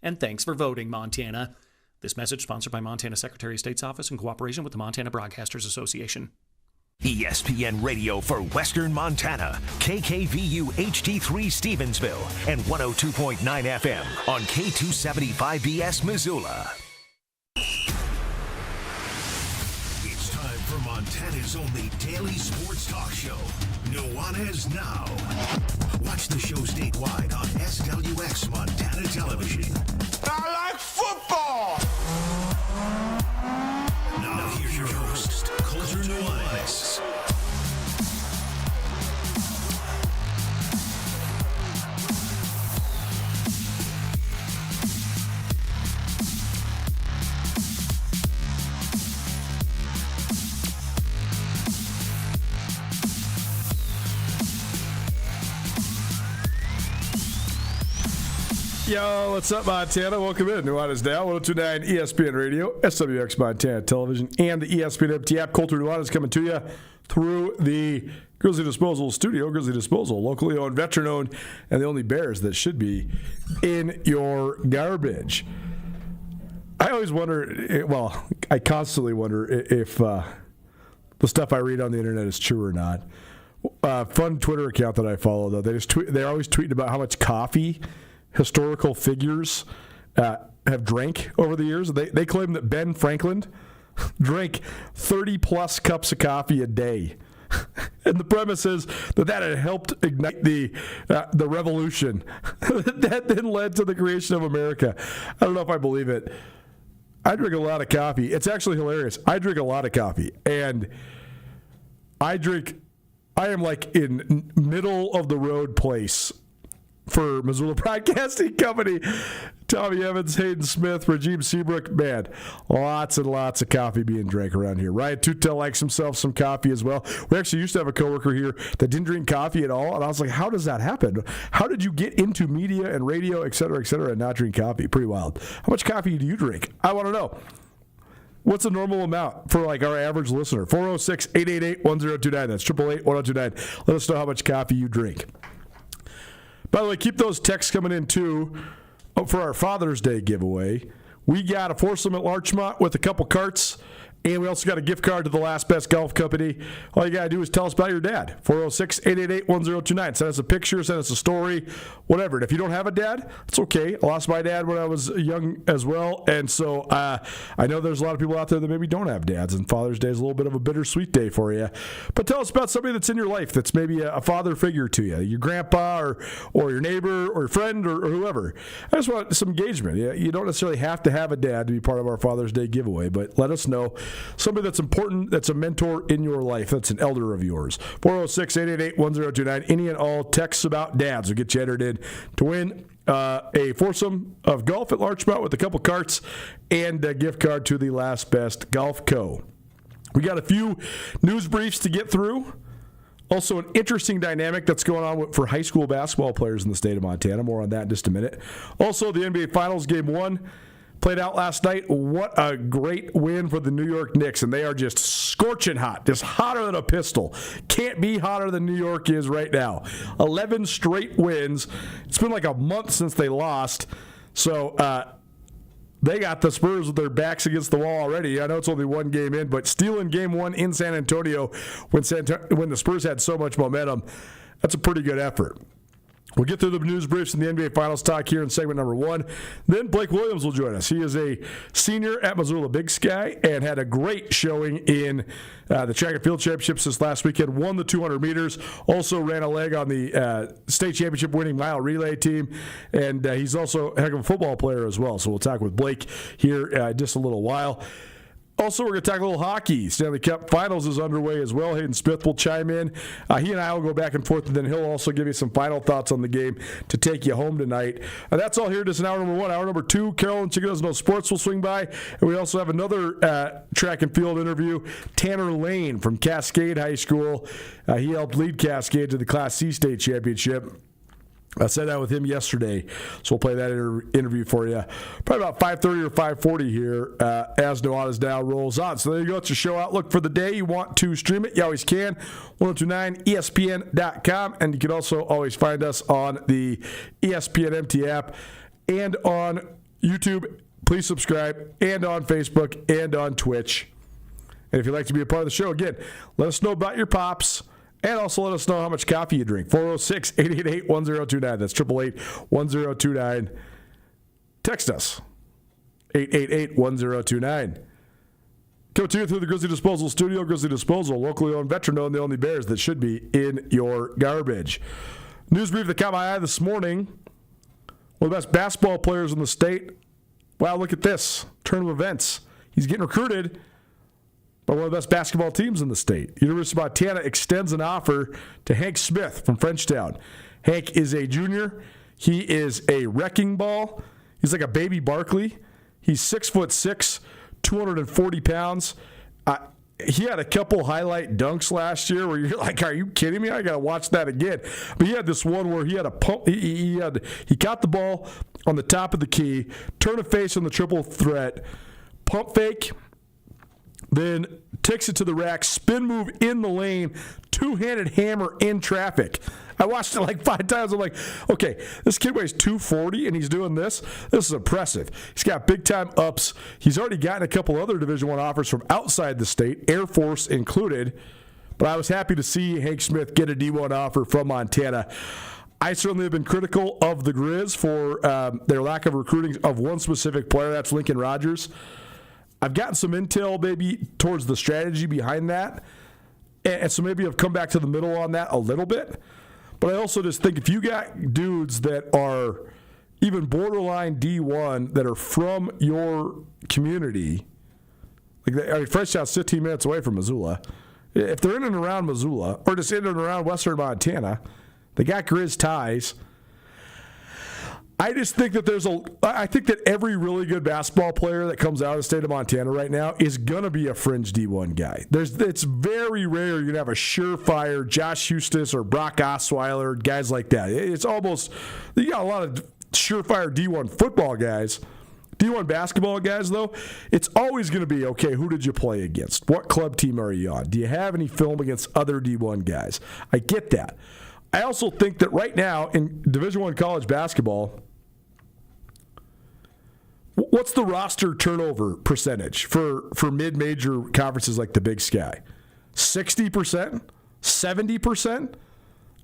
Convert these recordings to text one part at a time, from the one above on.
and thanks for voting, Montana. This message sponsored by Montana Secretary of State's office in cooperation with the Montana Broadcasters Association. ESPN Radio for Western Montana, KKVU HD3 Stevensville, and 102.9 FM on K275BS Missoula. It's time for Montana's only daily sports talk show, Nuanez Now. Watch the show statewide on SWX Montana Television. I like football! Now here's your host, Coulter Nuanez. Yo, what's up, Montana? Welcome in. Nuanez Now, 1029 ESPN Radio, SWX Montana Television, and the ESPN MT app. Coulter Nuanez coming to you through the Grizzly Disposal Studio. Grizzly Disposal, locally owned, veteran-owned, and the only Bears that should be in your garbage. I always wonder, well, I constantly wonder if the stuff I read on the internet is true or not. Fun Twitter account that I follow, though, they're always tweeting about how much coffee historical figures have drank over the years. They claim that Ben Franklin drank 30-plus cups of coffee a day. And the premise is that had helped ignite the revolution that then led to the creation of America. I don't know if I believe it. I drink a lot of coffee. It's actually hilarious. I drink a lot of coffee. And I am like in middle of the road place for Missoula Broadcasting Company. Tommy Evans, Hayden Smith, Rajeem Seabrook. Man, lots and lots of coffee being drank around here. Ryan Tutel likes himself some coffee as well. We actually used to have a coworker here that didn't drink coffee at all, and I was like, how does that happen? How did you get into media and radio, et cetera, and not drink coffee? Pretty wild. How much coffee do you drink? I want to know. What's a normal amount for like our average listener? 406-888-1029. That's 888-1029. Let us know how much coffee you drink. By the way, keep those texts coming in, too, for our Father's Day giveaway. We got a foursome at Larchmont with a couple carts, and we also got a gift card to the Last Best Golf Company. All you got to do is tell us about your dad. 406-888-1029. Send us a picture, send us a story, whatever. And if you don't have a dad, it's okay. I lost my dad when I was young as well, and so I know there's a lot of people out there that maybe don't have dads, and Father's Day is a little bit of a bittersweet day for you. But tell us about somebody that's in your life that's maybe a father figure to you, your grandpa or your neighbor or your friend or whoever. I just want some engagement. You don't necessarily have to have a dad to be part of our Father's Day giveaway, but let us know somebody that's important, that's a mentor in your life, that's an elder of yours. 406-888-1029. Any and all texts about dads will get you entered in to win a foursome of golf at Larchmont with a couple carts and a gift card to the Last Best Golf Co. We got a few news briefs to get through. Also, an interesting dynamic that's going on for high school basketball players in the state of Montana. More on that in just a minute. Also, the NBA Finals Game 1 played out last night. What a great win for the New York Knicks, and they are just scorching hot, just hotter than a pistol. Can't be hotter than New York is right now. 11 straight wins. It's been like a month since they lost, so they got the Spurs with their backs against the wall already. I know it's only one game in, but stealing Game 1 in San Antonio when the Spurs had so much momentum, that's a pretty good effort. We'll get through the news briefs and the NBA Finals talk here in segment number 1. Then Blake Williams will join us. He is a senior at Missoula Big Sky and had a great showing in the track and field championships this last weekend. Won the 200 meters. Also ran a leg on the state championship winning mile relay team. And he's also a heck of a football player as well. So we'll talk with Blake here in just a little while. Also, we're going to talk a little hockey. Stanley Cup Finals is underway as well. Hayden Smith will chime in. He and I will go back and forth, and then he'll also give you some final thoughts on the game to take you home tonight. That's all here. Just in hour number 1. Hour number 2, Carolyn Chicken Doesn't Know Sports will swing by. And we also have another track and field interview. Tanner Lane from Cascade High School. He helped lead Cascade to the Class C state championship. I said that with him yesterday, so we'll play that interview for you. Probably about 5:30 or 5:40 here as Nuanez Now rolls on. So there you go. It's your show outlook for the day. You want to stream it? You always can. 1029ESPN.com. And you can also always find us on the ESPN MT app and on YouTube, please subscribe, and on Facebook and on Twitch. And if you'd like to be a part of the show, again, let us know about your pops, and also let us know how much coffee you drink. 406-888-1029. That's 888-1029. Text us, 888-1029. Coming to you through the Grizzly Disposal Studio. Grizzly Disposal, locally owned, veteran-owned, the only Bears that should be in your garbage. News brief that caught my eye this morning. One of the best basketball players in the state. Wow, look at this. Turn of events. He's getting recruited by one of the best basketball teams in the state. University of Montana extends an offer to Hank Smith from Frenchtown. Hank is a junior. He is a wrecking ball. He's like a baby Barkley. He's 6'6", 240 pounds. He had a couple highlight dunks last year where you're like, are you kidding me? I got to watch that again. But he had this one where he had a pump. He got the ball on the top of the key, turn a face on the triple threat, pump fake, then takes it to the rack, spin move in the lane, two-handed hammer in traffic. I watched it like 5 times. I'm like, okay, this kid weighs 240 and he's doing this. This is impressive. He's got big-time ups. He's already gotten a couple other Division I offers from outside the state, Air Force included. But I was happy to see Hank Smith get a D1 offer from Montana. I certainly have been critical of the Grizz for their lack of recruiting of one specific player. That's Lincoln Rogers. I've gotten some intel maybe towards the strategy behind that. And so maybe I've come back to the middle on that a little bit. But I also just think if you got dudes that are even borderline D1 that are from your community, like Frenchtown's 15 minutes away from Missoula. If they're in and around Missoula or just in and around western Montana, they got Grizz ties. I just think that I think that every really good basketball player that comes out of the state of Montana right now is going to be a fringe D1 guy. It's very rare you're going to have a surefire Josh Hustis or Brock Osweiler, guys like that. It's almost, you got a lot of surefire D1 football guys. D1 basketball guys, though, it's always going to be, okay, who did you play against? What club team are you on? Do you have any film against other D1 guys? I get that. I also think that right now in Division I college basketball, what's the roster turnover percentage for mid-major conferences like the Big Sky? 60%? 70%?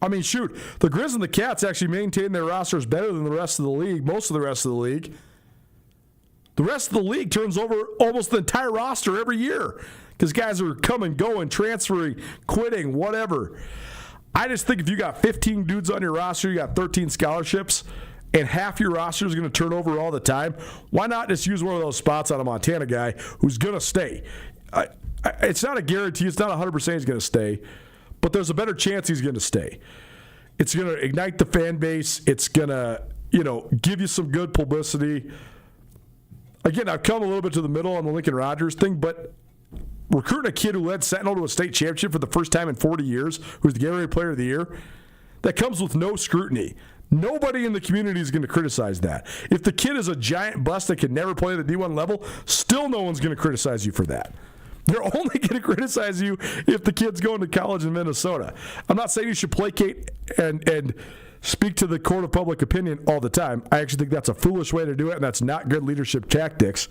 I mean, shoot, the Grizz and the Cats actually maintain their rosters better than the rest of the league, most of the rest of the league. The rest of the league turns over almost the entire roster every year because guys are coming, going, transferring, quitting, whatever. I just think if you got 15 dudes on your roster, you got 13 scholarships, and half your roster is going to turn over all the time, why not just use one of those spots on a Montana guy who's going to stay? It's not a guarantee. It's not 100% he's going to stay, but there's a better chance he's going to stay. It's going to ignite the fan base. It's going to, give you some good publicity. Again, I've come a little bit to the middle on the Lincoln Rogers thing, but recruiting a kid who led Sentinel to a state championship for the first time in 40 years, who's the Gatorade Player of the Year, that comes with no scrutiny. Nobody in the community is going to criticize that. If the kid is a giant bust that can never play at the D1 level, still no one's going to criticize you for that. They're only going to criticize you if the kid's going to college in Minnesota. I'm not saying you should placate and speak to the court of public opinion all the time. I actually think that's a foolish way to do it, and that's not good leadership tactics.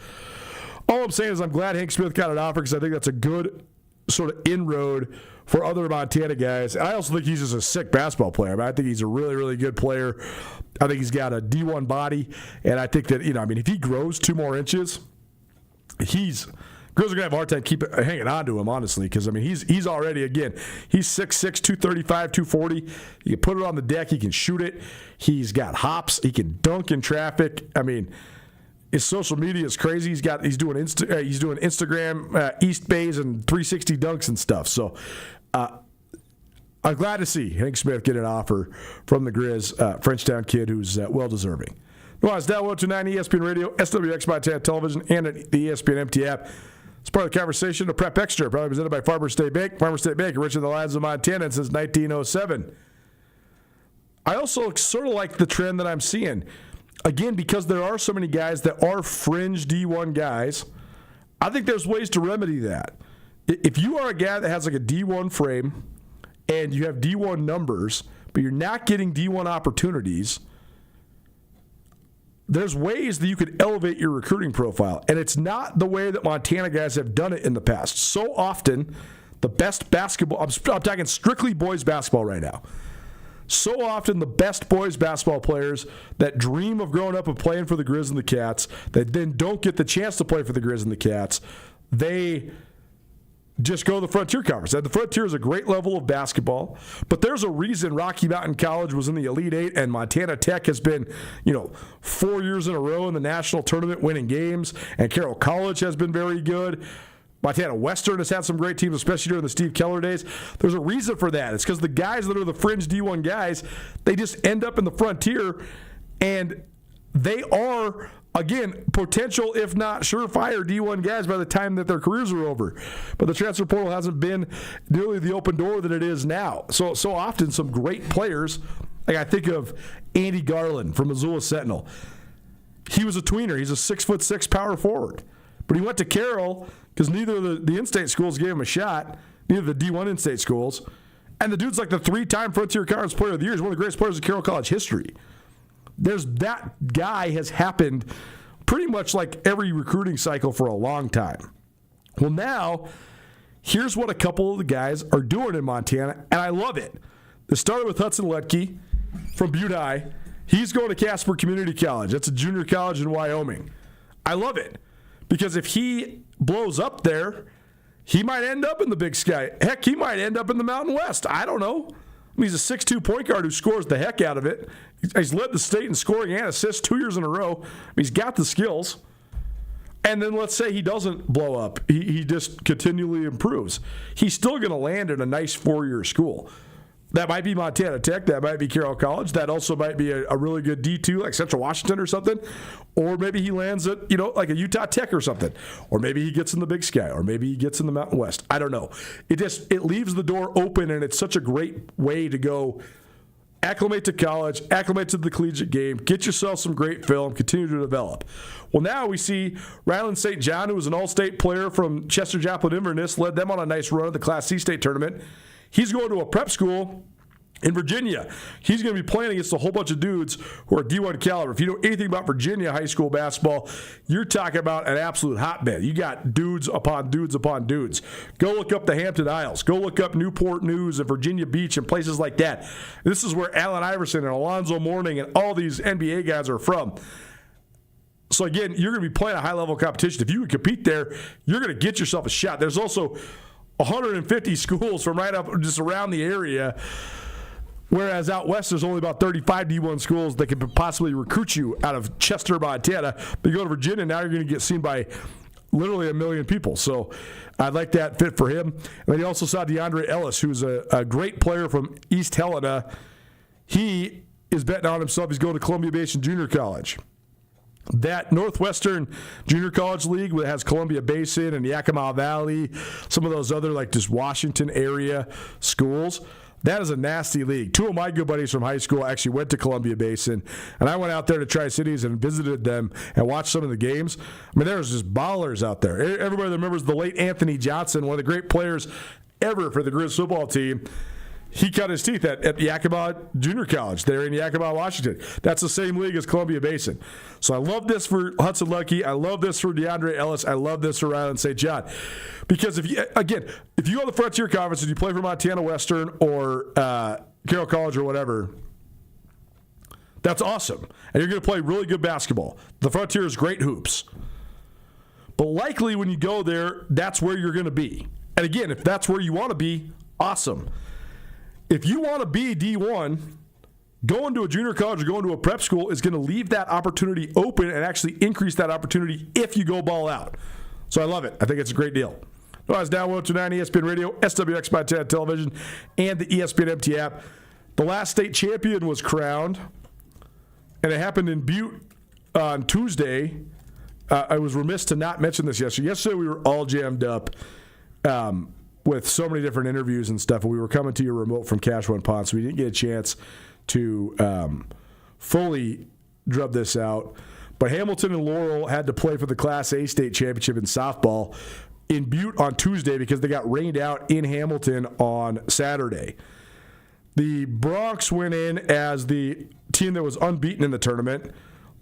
All I'm saying is I'm glad Hank Smith got an offer because I think that's a good sort of inroad for other Montana guys. And I also think he's just a sick basketball player. I think he's a really, really good player. I think he's got a D1 body, and I think that, if he grows 2 more inches, Grizz are going to have a hard time hanging on to him, honestly, because, he's already, again, he's 6'6", 235, 240. You can put it on the deck. He can shoot it. He's got hops. He can dunk in traffic. His social media is crazy. He's doing Instagram East Bays and 360 dunks and stuff. So I'm glad to see Hank Smith get an offer from the Grizz, Frenchtown kid who's well-deserving. Nuanez Now 1029 ESPN Radio, SWX Montana Television, and at the ESPN MT app. It's part of the conversation of Prep Extra, probably presented by Farmers State Bank. Farmers State Bank, rich in the lands of Montana since 1907. I also sort of like the trend that I'm seeing. Again, because there are so many guys that are fringe D1 guys, I think there's ways to remedy that. If you are a guy that has like a D1 frame and you have D1 numbers, but you're not getting D1 opportunities, there's ways that you could elevate your recruiting profile, and it's not the way that Montana guys have done it in the past. So often, the best basketball, I'm talking strictly boys basketball right now. So often, the best boys basketball players that dream of growing up and playing for the Grizz and the Cats, that then don't get the chance to play for the Grizz and the Cats, they just go to the Frontier Conference. The Frontier is a great level of basketball, but there's a reason Rocky Mountain College was in the Elite Eight, and Montana Tech has been, 4 years in a row in the national tournament winning games, and Carroll College has been very good. Montana Western has had some great teams, especially during the Steve Keller days. There's a reason for that. It's because the guys that are the fringe D1 guys, they just end up in the Frontier, and they are, again, potential, if not surefire, D1 guys by the time that their careers are over. But the transfer portal hasn't been nearly the open door that it is now. So often some great players, like I think of Andy Garland from Missoula Sentinel. He was a tweener. He's a 6'6" power forward. But he went to Carroll because neither of the in-state schools gave him a shot, neither of the D1 in-state schools. And the dude's like the 3-time Frontier Conference Player of the Year. He's one of the greatest players in Carroll College history. That guy has happened pretty much like every recruiting cycle for a long time. Well, now, here's what a couple of the guys are doing in Montana, and I love it. This started with Hudson Letke from Butte High. He's going to Casper Community College. That's a junior college in Wyoming. I love it because if he blows up there, he might end up in the Big Sky. Heck, he might end up in the Mountain West. I don't know. I mean, he's a 6'2" point guard who scores the heck out of it. He's led the state in scoring and assists 2 years in a row. I mean, he's got the skills. And then let's say he doesn't blow up. He just continually improves. He's still going to land in a nice 4-year school. That might be Montana Tech. That might be Carroll College. That also might be a really good D2 like Central Washington or something. Or maybe he lands at, like a Utah Tech or something. Or maybe he gets in the Big Sky. Or maybe he gets in the Mountain West. I don't know. It leaves the door open, and it's such a great way to go acclimate to college, acclimate to the collegiate game, get yourself some great film, continue to develop. Well, now we see Ryland St. John, who was an all-state player from Chester, Joplin, Inverness, led them on a nice run at the Class C state tournament. He's going to a prep school in Virginia. He's going to be playing against a whole bunch of dudes who are D1 caliber. If you know anything about Virginia high school basketball, you're talking about an absolute hotbed. You got dudes upon dudes upon dudes. Go look up the Hampton Isles. Go look up Newport News and Virginia Beach and places like that. This is where Allen Iverson and Alonzo Mourning and all these NBA guys are from. So, again, you're going to be playing a high-level competition. If you can compete there, you're going to get yourself a shot. There's also 150 schools from right up just around the area, whereas out west there's only about 35 D1 schools that could possibly recruit you out of Chester, Montana. But you go to Virginia, now you're going to get seen by literally 1 million people. So I like that fit for him. And then you also saw DeAndre Ellis, who's a great player from East Helena. He is betting on himself. He's going to Columbia Basin Junior College. That Northwestern Junior College League that has Columbia Basin and Yakima Valley, some of those other like just Washington area schools, that is a nasty league. 2 of my good buddies from high school actually went to Columbia Basin, and I went out there to Tri-Cities and visited them and watched some of the games. I mean, there's just ballers out there. Everybody that remembers the late Anthony Johnson, one of the great players ever for the Grizz football team. He cut his teeth at Yakima Junior College there in Yakima, Washington. That's the same league as Columbia Basin. So I love this for Hudson Lucky. I love this for DeAndre Ellis. I love this for Ryland St. John. Because if you go to the Frontier Conference and you play for Montana Western or Carroll College or whatever, that's awesome. And you're going to play really good basketball. The Frontier is great hoops. But likely when you go there, that's where you're going to be. And again, if that's where you want to be, awesome. If you want to be D1, going to a junior college or going to a prep school is going to leave that opportunity open and actually increase that opportunity if you go ball out. So I love it. I think it's a great deal. Nuanez Now 102.9 ESPN Radio, SWX Montana Television, and the ESPN MT app. The last state champion was crowned, and it happened in Butte on Tuesday. I was remiss to not mention this yesterday. Yesterday we were all jammed up with so many different interviews and stuff, and we were coming to you remote from Cashwan Pond, so we didn't get a chance to fully drub this out. But Hamilton and Laurel had to play for the Class A state championship in softball in Butte on Tuesday because they got rained out in Hamilton on Saturday. The Bronx went in as the team that was unbeaten in the tournament.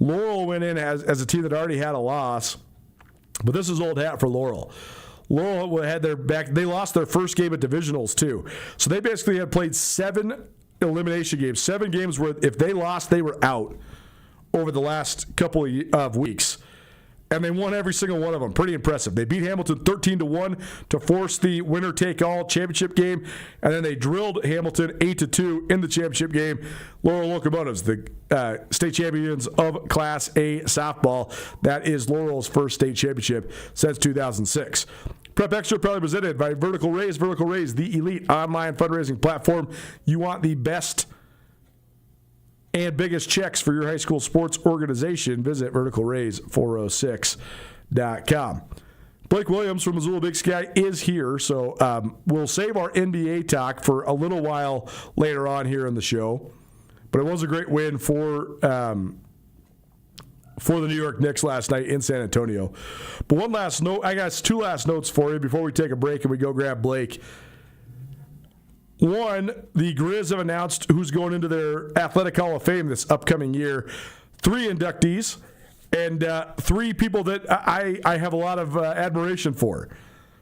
Laurel went in as a team that already had a loss, but this is old hat for Laurel. Laurel had their back. They lost their first game at divisionals too, so they basically had played 7 elimination games, 7 games where if they lost, they were out over the last couple of weeks. And they won every single one of them. Pretty impressive. They beat Hamilton 13-1 to force the winner-take-all championship game, and then they drilled Hamilton 8-2 in the championship game. Laurel Locomotives, the state champions of Class A softball. That is Laurel's first state championship since 2006. Prep Extra proudly presented by Vertical Raise. Vertical Raise, the elite online fundraising platform. You want the best and biggest checks for your high school sports organization, visit verticalraise406.com. Blake Williams from Missoula Big Sky is here, so we'll save our NBA talk for a little while later on here in the show. But it was a great win for the New York Knicks last night in San Antonio. But one last note, I got 2 last notes for you before we take a break and we go grab Blake. One, the Grizz have announced who's going into their Athletic Hall of Fame this upcoming year. 3 inductees and 3 people that I have a lot of admiration for.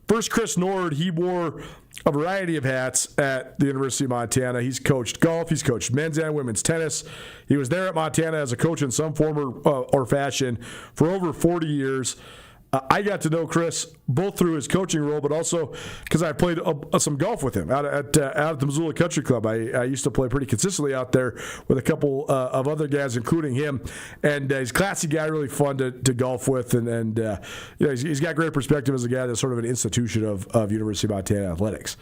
First, Chris Nord. He wore a variety of hats at the University of Montana. He's coached golf. He's coached men's and women's tennis. He was there at Montana as a coach in some form or fashion for over 40 years. I got to know Chris both through his coaching role, but also because I played some golf with him out at the Missoula Country Club. I used to play pretty consistently out there with a couple of other guys, including him. And he's a classy guy, really fun to golf with, and he's got great perspective as a guy that's sort of an institution of University of Montana athletics.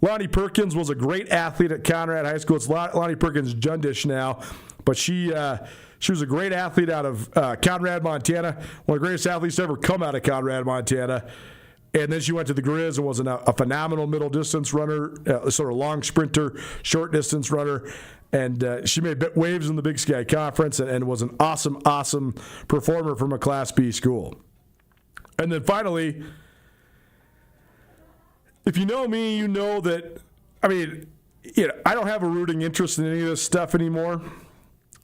Lonnie Perkins was a great athlete at Conrad High School. It's Lonnie Perkins Jundish now, but she was a great athlete out of Conrad, Montana, one of the greatest athletes to ever come out of Conrad, Montana. And then she went to the Grizz and was a phenomenal middle distance runner, sort of long sprinter, short distance runner. And she made waves in the Big Sky Conference and was an awesome, awesome performer from a Class B school. And then finally, if you know me, you know that, I don't have a rooting interest in any of this stuff anymore.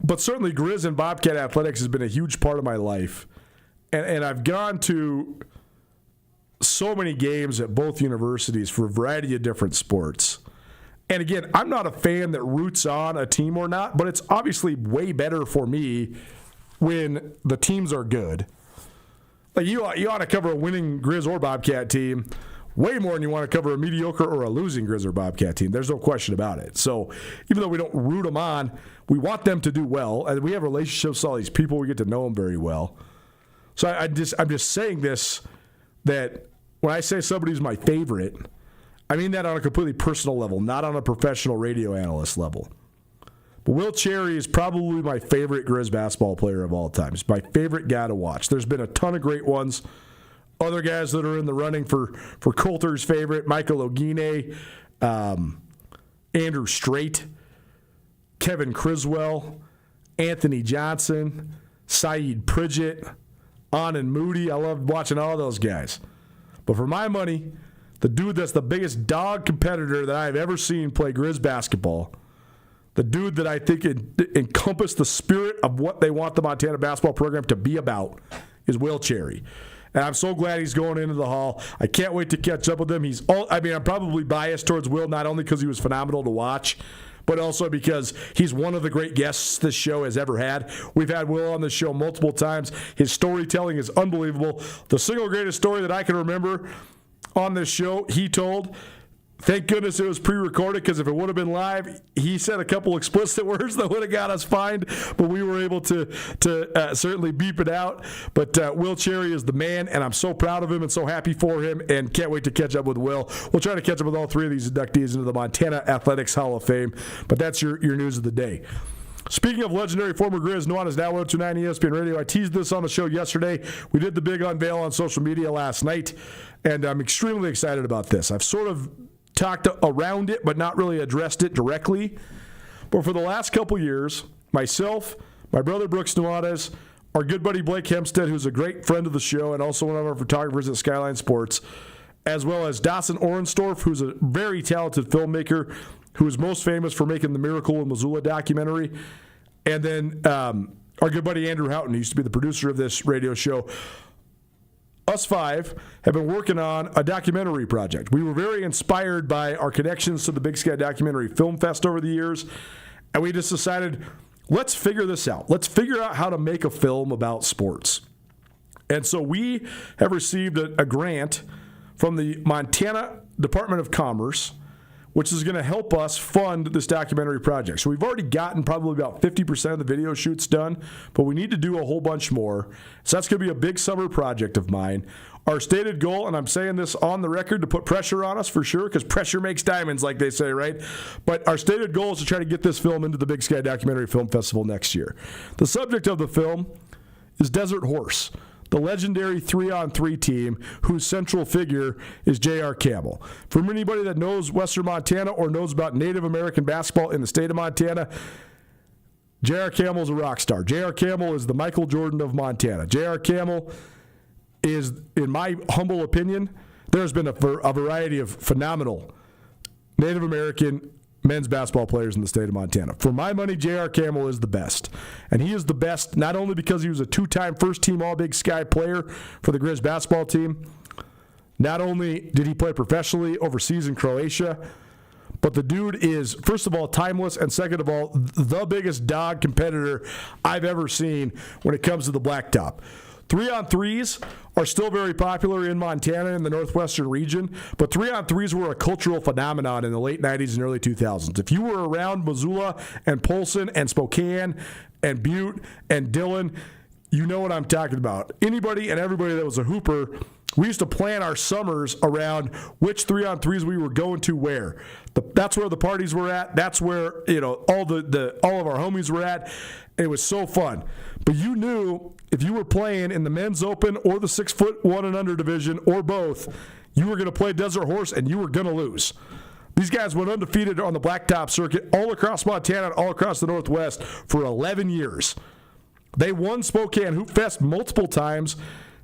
But certainly Grizz and Bobcat athletics has been a huge part of my life. And I've gone to so many games at both universities for a variety of different sports. And again, I'm not a fan that roots on a team or not, but it's obviously way better for me when the teams are good. Like you ought to cover a winning Grizz or Bobcat team way more than you want to cover a mediocre or a losing Grizz or Bobcat team. There's no question about it. So even though we don't root them on, we want them to do well, and we have relationships with all these people. We get to know them very well. So I'm just saying this, that when I say somebody's my favorite, I mean that on a completely personal level, not on a professional radio analyst level. But Will Cherry is probably my favorite Grizz basketball player of all time. He's my favorite guy to watch. There's been a ton of great ones. Other guys that are in the running for Coulter's favorite, Michael Ogine, Andrew Strait, Kevin Criswell, Anthony Johnson, Saeed Pridgett, Anand Moody. I love watching all those guys. But for my money, the dude that's the biggest dog competitor that I've ever seen play Grizz basketball, the dude that I think encompassed the spirit of what they want the Montana basketball program to be about, is Will Cherry. And I'm so glad he's going into the Hall. I can't wait to catch up with him. I'm probably biased towards Will, not only because he was phenomenal to watch, but also because he's one of the great guests this show has ever had. We've had Will on the show multiple times. His storytelling is unbelievable. The single greatest story that I can remember on this show, he told. Thank goodness it was pre-recorded, because if it would have been live, he said a couple explicit words that would have got us fined, but we were able to certainly beep it out. But Will Cherry is the man, and I'm so proud of him and so happy for him, and can't wait to catch up with Will. We'll try to catch up with all 3 of these inductees into the Montana Athletics Hall of Fame, but that's your news of the day. Speaking of legendary former Grizz, Nuanez Now 102.9 ESPN Radio. I teased this on the show yesterday. We did the big unveil on social media last night, and I'm extremely excited about this. I've sort of talked around it, but not really addressed it directly. But for the last couple years, myself, my brother Brooks Nuanez, our good buddy Blake Hempstead, who's a great friend of the show and also one of our photographers at Skyline Sports, as well as Dawson Orenstorff, who's a very talented filmmaker, who is most famous for making the Miracle in Missoula documentary, and then our good buddy Andrew Houghton, who used to be the producer of this radio show, us five have been working on a documentary project. We were very inspired by our connections to the Big Sky Documentary Film Fest over the years, and we just decided, let's figure this out. Let's figure out how to make a film about sports. And so we have received a grant from the Montana Department of Commerce, which is going to help us fund this documentary project. So we've already gotten probably about 50% of the video shoots done, but we need to do a whole bunch more. So that's going to be a big summer project of mine. Our stated goal, and I'm saying this on the record to put pressure on us for sure, because pressure makes diamonds, like they say, right? But our stated goal is to try to get this film into the Big Sky Documentary Film Festival next year. The subject of the film is Desert Horse, the legendary 3-on-3 team whose central figure is J.R. Campbell. For anybody that knows Western Montana or knows about Native American basketball in the state of Montana, J.R. Campbell is a rock star. J.R. Campbell is the Michael Jordan of Montana. J.R. Campbell is, in my humble opinion, there's been a variety of phenomenal Native American men's basketball players in the state of Montana. For my money, J.R. Campbell is the best. And he is the best not only because he was a two-time first-team All-Big Sky player for the Grizz basketball team, not only did he play professionally overseas in Croatia, but the dude is, first of all, timeless, and second of all, the biggest dog competitor I've ever seen when it comes to the blacktop. 3-on-3s are still very popular in Montana in the northwestern region, but 3-on-3s were a cultural phenomenon in the late 90s and early 2000s. If you were around Missoula and Polson and Spokane and Butte and Dillon, you know what I'm talking about. Anybody and everybody that was a hooper, we used to plan our summers around which 3-on-3s we were going to where. That's where the parties were at. That's where all of our homies were at. It was so fun. But you knew if you were playing in the men's open or the 6'1" and under division or both, you were going to play Desert Horse and you were going to lose. These guys went undefeated on the blacktop circuit all across Montana and all across the Northwest for 11 years. They won Spokane Hoop Fest multiple times.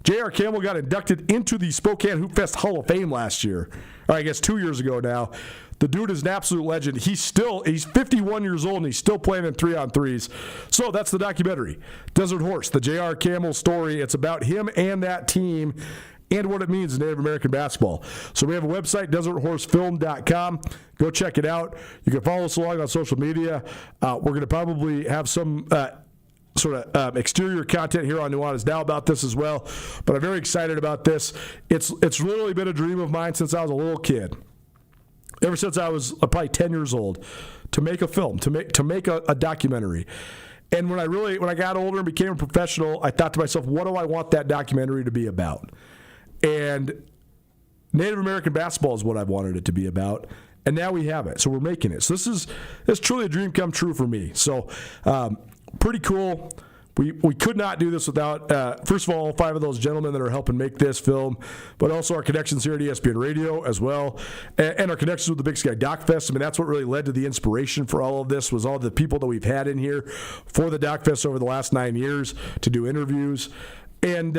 J.R. Campbell got inducted into the Spokane Hoop Fest Hall of Fame last year. Or I guess 2 years ago now. The dude is an absolute legend. He's 51 years old, and he's still playing in 3-on-3s. So that's the documentary, Desert Horse, the J.R. Campbell story. It's about him and that team and what it means in Native American basketball. So we have a website, deserthorsefilm.com. Go check it out. You can follow us along on social media. We're going to probably have some exterior content here on Nuanez Now about this as well. But I'm very excited about this. It's literally been a dream of mine since I was a little kid. Ever since I was probably 10 years old, to make a film, to make a documentary. And when I got older and became a professional, I thought to myself, what do I want that documentary to be about? And Native American basketball is what I've wanted it to be about. And now we have it. So we're making it. So this is truly a dream come true for me. So pretty cool. We could not do this without, first of all 5 of those gentlemen that are helping make this film, but also our connections here at ESPN Radio as well, and our connections with the Big Sky Doc Fest. I mean, that's what really led to the inspiration for all of this, was all the people that we've had in here for the Doc Fest over the last 9 years to do interviews. And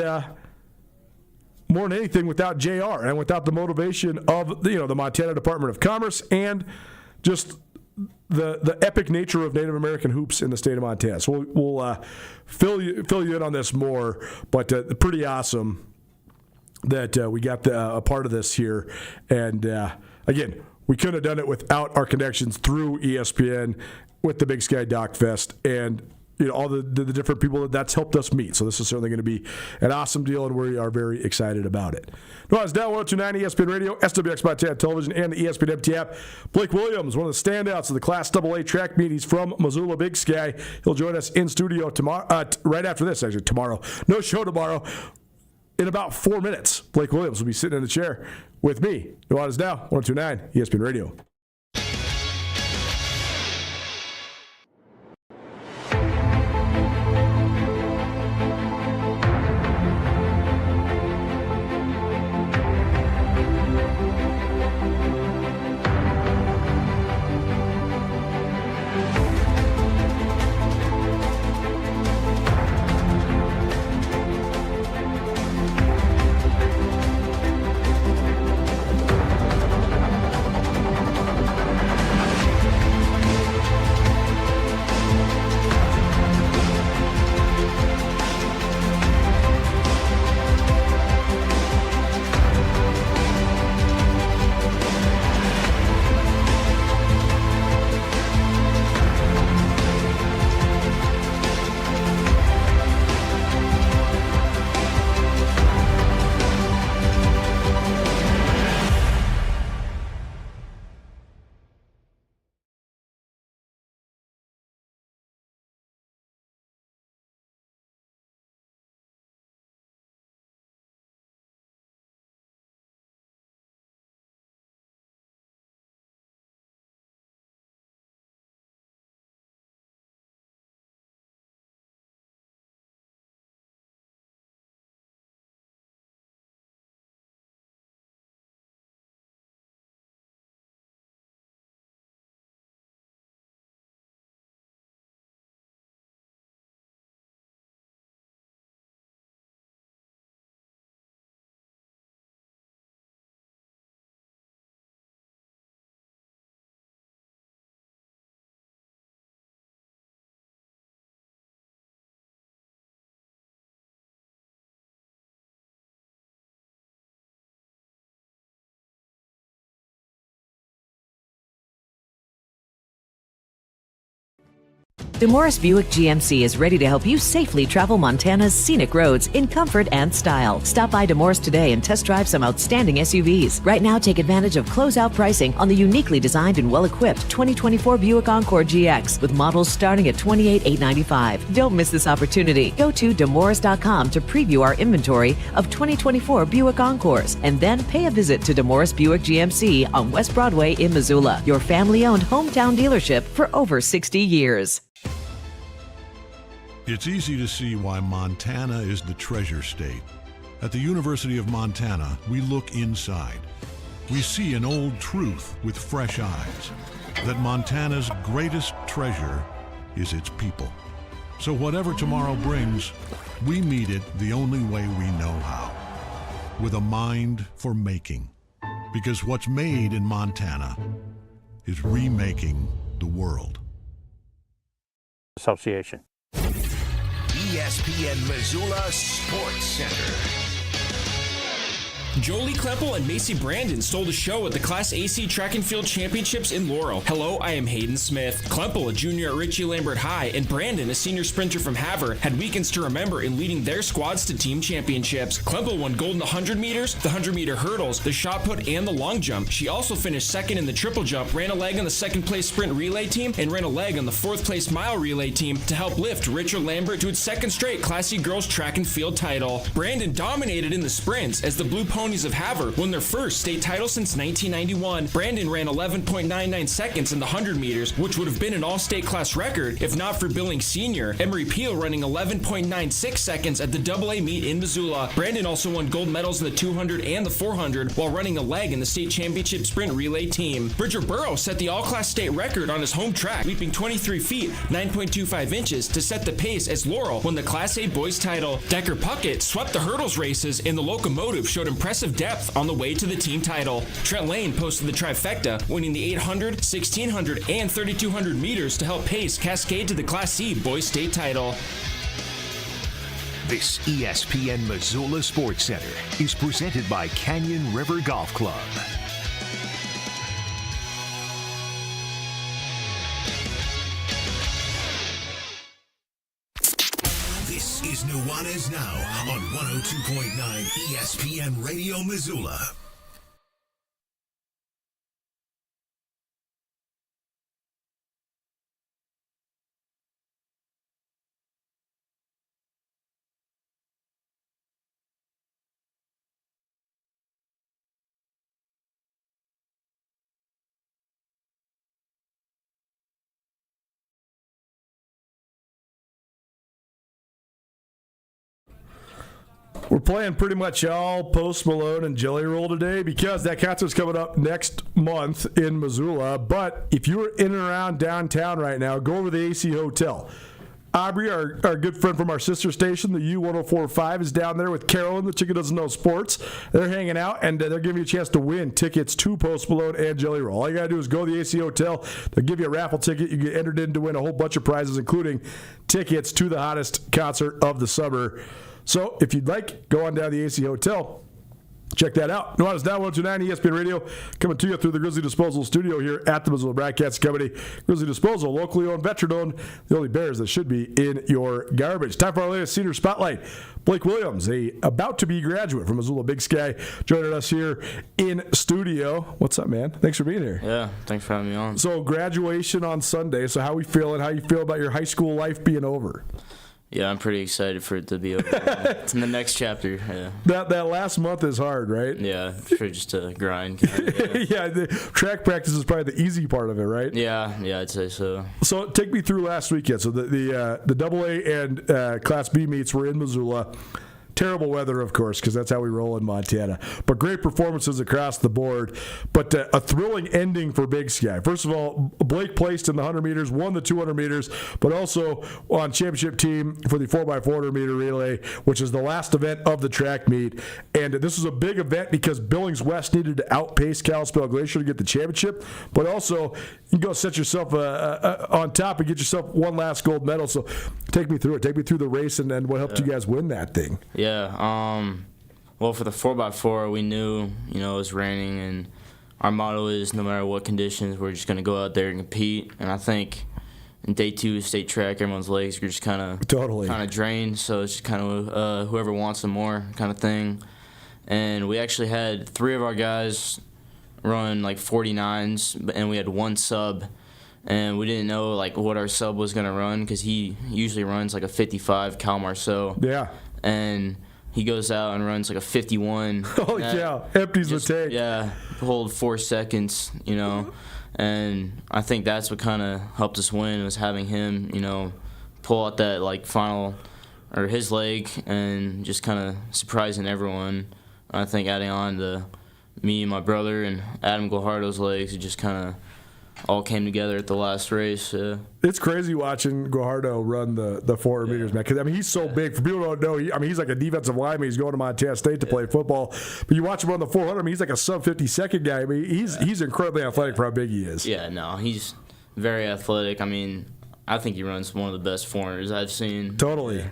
more than anything, without JR and without the motivation of the Montana Department of Commerce and just the epic nature of Native American hoops in the state of Montana. So we'll fill you in on this more, but pretty awesome that we got a part of this here. And again, we couldn't have done it without our connections through ESPN with the Big Sky Doc Fest and all the different people that's helped us meet. So this is certainly going to be an awesome deal, and we are very excited about it. Nuanez Now, 1029 ESPN Radio, SWX Montana Television, and the ESPN MT app. Blake Williams, one of the standouts of the Class AA track meet. He's from Missoula Big Sky. He'll join us in studio tomorrow, right after this, actually, tomorrow. No show tomorrow. In about 4 minutes, Blake Williams will be sitting in the chair with me. Nuanez Now, 1029 ESPN Radio. DeMorris Buick GMC is ready to help you safely travel Montana's scenic roads in comfort and style. Stop by DeMorris today and test drive some outstanding SUVs. Right now, take advantage of closeout pricing on the uniquely designed and well-equipped 2024 Buick Encore GX with models starting at $28,895. Don't miss this opportunity. Go to demorris.com to preview our inventory of 2024 Buick Encores and then pay a visit to DeMorris Buick GMC on West Broadway in Missoula, your family-owned hometown dealership for over 60 years. It's easy to see why Montana is the treasure state. At the University of Montana, we look inside. We see an old truth with fresh eyes, that Montana's greatest treasure is its people. So whatever tomorrow brings, we meet it the only way we know how, with a mind for making. Because what's made in Montana is remaking the world. Association. ESPN Missoula Sports Center. Jolie Klempel and Macy Brandon stole the show at the Class AC Track and Field Championships in Laurel. Hello, I am Hayden Smith. Klempel, a junior at Ritchie Lambert High, and Brandon, a senior sprinter from Havre, had weekends to remember in leading their squads to team championships. Klempel won gold in the 100 meters, the 100-meter hurdles, the shot put, and the long jump. She also finished second in the triple jump, ran a leg on the second-place sprint relay team, and ran a leg on the fourth-place mile relay team to help lift Richard Lambert to its second straight Class C girls track and field title. Brandon dominated in the sprints as the Blue Ponies of Havre won their first state title since 1991. Brandon ran 11.99 seconds in the 100 meters, which would have been an all-state class record if not for Billings Sr. Emery Peel running 11.96 seconds at the AA meet in Missoula. Brandon also won gold medals in the 200 and the 400 while running a leg in the state championship sprint relay team. Bridger Burrow set the all-class state record on his home track, leaping 23 feet, 9.25 inches to set the pace as Laurel won the Class A boys title. Decker Puckett swept the hurdles races and the locomotive showed impressive depth on the way to the team title. Trent Lane posted the trifecta, winning the 800, 1600, and 3200 meters to help pace Cascade to the Class C boys state title. This ESPN Missoula Sports Center is presented by Canyon River Golf Club. This is Nuanez Now on 102.9 ESPN Radio Missoula. We're playing pretty much all Post Malone and Jelly Roll today because that concert's coming up next month in Missoula. But if you're in and around downtown right now, go over to the AC Hotel. Aubrey, our good friend from our sister station, the U1045, is down there with Carolyn, the chicken doesn't know sports. They're hanging out, and they're giving you a chance to win tickets to Post Malone and Jelly Roll. All you got to do is go to the AC Hotel. They'll give you a raffle ticket. You get entered in to win a whole bunch of prizes, including tickets to the hottest concert of the summer. So if you'd like, go on down to the AC Hotel. Check that out. Nuanez Now 102.9 ESPN Radio, coming to you through the Grizzly Disposal studio here at the Missoula Broadcast Company. Grizzly Disposal, locally owned, veteran-owned, the only Bears that should be in your garbage. Time for our latest senior spotlight. Blake Williams, a about-to-be graduate from Missoula Big Sky, joining us here in studio. What's up, man? Thanks for being here. Yeah, thanks for having me on. So graduation on Sunday. So how we feeling? How you feel about your high school life being over? Yeah, I'm pretty excited for it to be over. It's in the next chapter. Yeah. That last month is hard, right? Yeah, for just a grind. Kind of, yeah, the track practice is probably the easy part of it, right? Yeah, I'd say so. So take me through last weekend. So the AA and Class B meets were in Missoula. Terrible weather, of course, because that's how we roll in Montana. But great performances across the board. But a thrilling ending for Big Sky. First of all, Blake placed in the 100 meters, won the 200 meters, but also on championship team for the 4x400 meter relay, which is the last event of the track meet. And this was a big event because Billings West needed to outpace Kalispell Glacier to get the championship. But also, you can go set yourself on top and get yourself one last gold medal. So take me through it. Take me through the race and what helped you guys win that thing. Yeah, well, for the 4x4, we knew, it was raining, and our motto is no matter what conditions, we're just going to go out there and compete. And I think in day 2 state track, everyone's legs are just kind of drained. So it's just kind of whoever wants them more kind of thing. And we actually had 3 of our guys run like 49s, and we had 1 sub. And we didn't know like what our sub was gonna run because he usually runs like a 55 Cal Marceau. Yeah. And he goes out and runs like a 51. Oh yeah, empties the tank. Yeah, hold 4 seconds, you know. And I think that's what kind of helped us win was having him, you know, pull out that like final or his leg and just kind of surprising everyone. I think adding on to me and my brother and Adam Guajardo's legs, it just kind of all came together at the last race. It's crazy watching Guajardo run the 400 meters, man. Because I mean, he's so big. For people who don't know, he's like a defensive lineman. He's going to Montana State to play football. But you watch him run the 400. I mean, he's like a sub 50-second guy. I mean, he's incredibly athletic for how big he is. Yeah, no, he's very athletic. I mean, I think he runs one of the best 400s I've seen. Totally.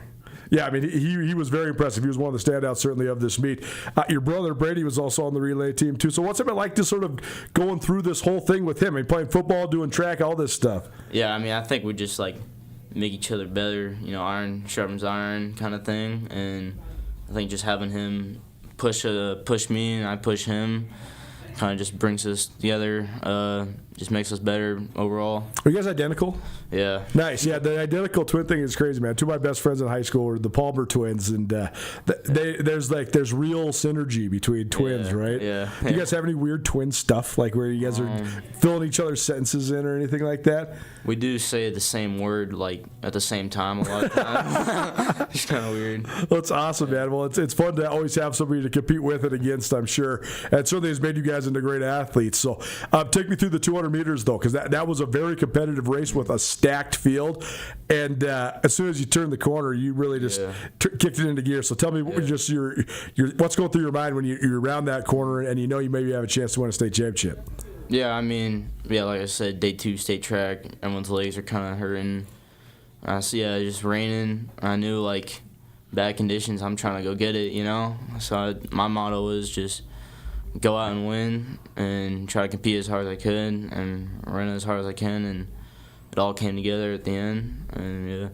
Yeah, I mean, he was very impressive. He was one of the standouts, certainly, of this meet. Your brother, Brady, was also on the relay team, too. So what's it been like to sort of going through this whole thing with him? I mean, playing football, doing track, all this stuff. Yeah, I mean, I think we just, like, make each other better, you know, iron sharpens iron kind of thing. And I think just having him push me and I push him kind of just brings us together, just makes us better overall. Are you guys identical? Yeah. Nice. Yeah, the identical twin thing is crazy, man. 2 of my best friends in high school were the Palmer twins, and there's real synergy between twins, right? Yeah. Do you guys have any weird twin stuff, like where you guys are filling each other's sentences in or anything like that? We do say the same word, like, at the same time a lot of times. It's kind of weird. Well, it's awesome, man. Well, it's fun to always have somebody to compete with and against, I'm sure. And certainly has made you guys into great athletes. So take me through the 200 meters, though, because that was a very competitive race with a stacked field. And as soon as you turned the corner, you really just kicked it into gear. So tell me just your what's going through your mind when you're around that corner and you know you maybe have a chance to win a state championship. Yeah, I mean, like I said, day 2 state track, everyone's legs are kind of hurting. Just raining. I knew, like, bad conditions, I'm trying to go get it, you know? So my motto was just go out and win and try to compete as hard as I could and run as hard as I can, and it all came together at the end. And yeah.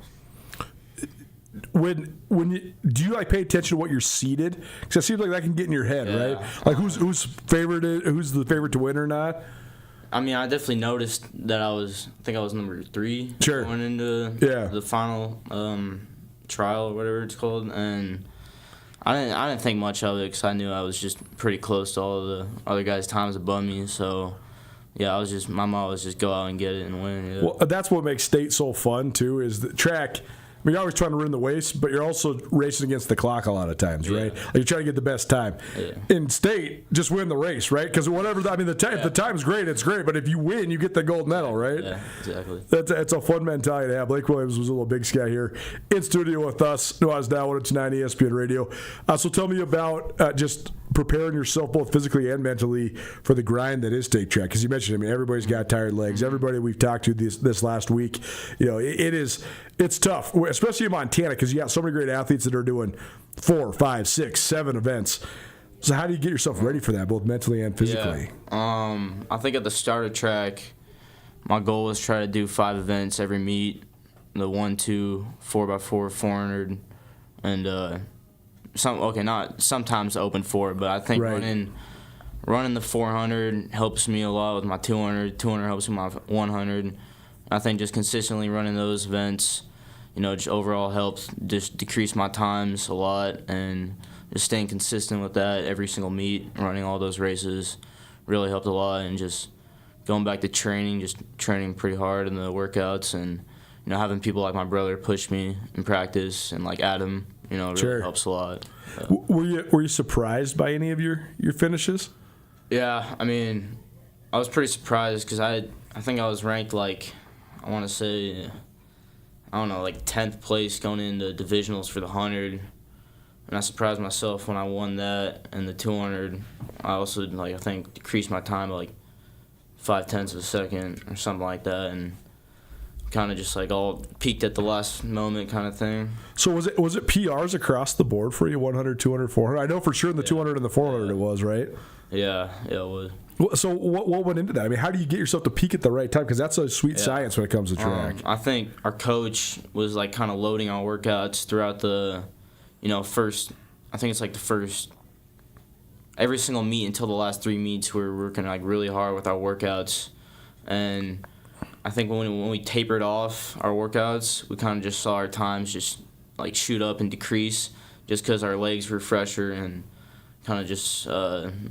Do you like pay attention to what you're seeded? Because it seems like that can get in your head, right? Like who's the favorite to win or not? I mean, I definitely noticed that I think I was number 3 going into the final trial or whatever it's called, and I didn't think much of it because I knew I was just pretty close to all the other guys' times above me. So yeah, my mom was just go out and get it and win. Yeah. Well, that's what makes state so fun too. Is the track. I mean, you're always trying to ruin the race, but you're also racing against the clock a lot of times, right? Like you're trying to get the best time. Yeah. In state, just win the race, right? Because whatever, I mean, if the time's great, it's great. But if you win, you get the gold medal, right? Yeah, exactly. That's a fun mentality to have. Blake Williams was a little big sky here in studio with us. Nuanez Now 102.9 ESPN Radio. So tell me about just preparing yourself both physically and mentally for the grind that is state track. Because you mentioned, I mean, everybody's got tired legs. Everybody we've talked to this last week, you know, it's tough, especially in Montana, because you got so many great athletes that are doing 4, 5, 6, 7 events. So how do you get yourself ready for that, both mentally and physically? Yeah. I think at the start of track, my goal was try to do 5 events every meet, the 1, 2, 4x4, 400, and not sometimes open 4, but I think running the 400 helps me a lot with my 200. 200 helps with my 100. I think just consistently running those events, you know, just overall helps just decrease my times a lot, and just staying consistent with that every single meet, running all those races really helped a lot, and just going back to training, just training pretty hard in the workouts, and, you know, having people like my brother push me in practice and like Adam, you know, really helps a lot. Were you surprised by any of your finishes? Yeah, I mean, I was pretty surprised because I think I was ranked like, I want to say, I don't know, like 10th place going into divisionals for the 100. And I surprised myself when I won that. And the 200, I also, like, I think decreased my time by like 0.5 of a second or something like that. And kind of just like all peaked at the last moment kind of thing. So was it PRs across the board for you, 100, 200, 400? I know for sure in the 200 and the 400 it was, right? Yeah, it was. So what went into that? I mean, how do you get yourself to peak at the right time? Because that's a sweet science when it comes to track. I think our coach was like kind of loading our workouts throughout the, first. I think it's like the first. Every single meet until the last 3 meets, we were working like really hard with our workouts, and I think when we tapered off our workouts, we kind of just saw our times just like shoot up and decrease, just because our legs were fresher and kind of just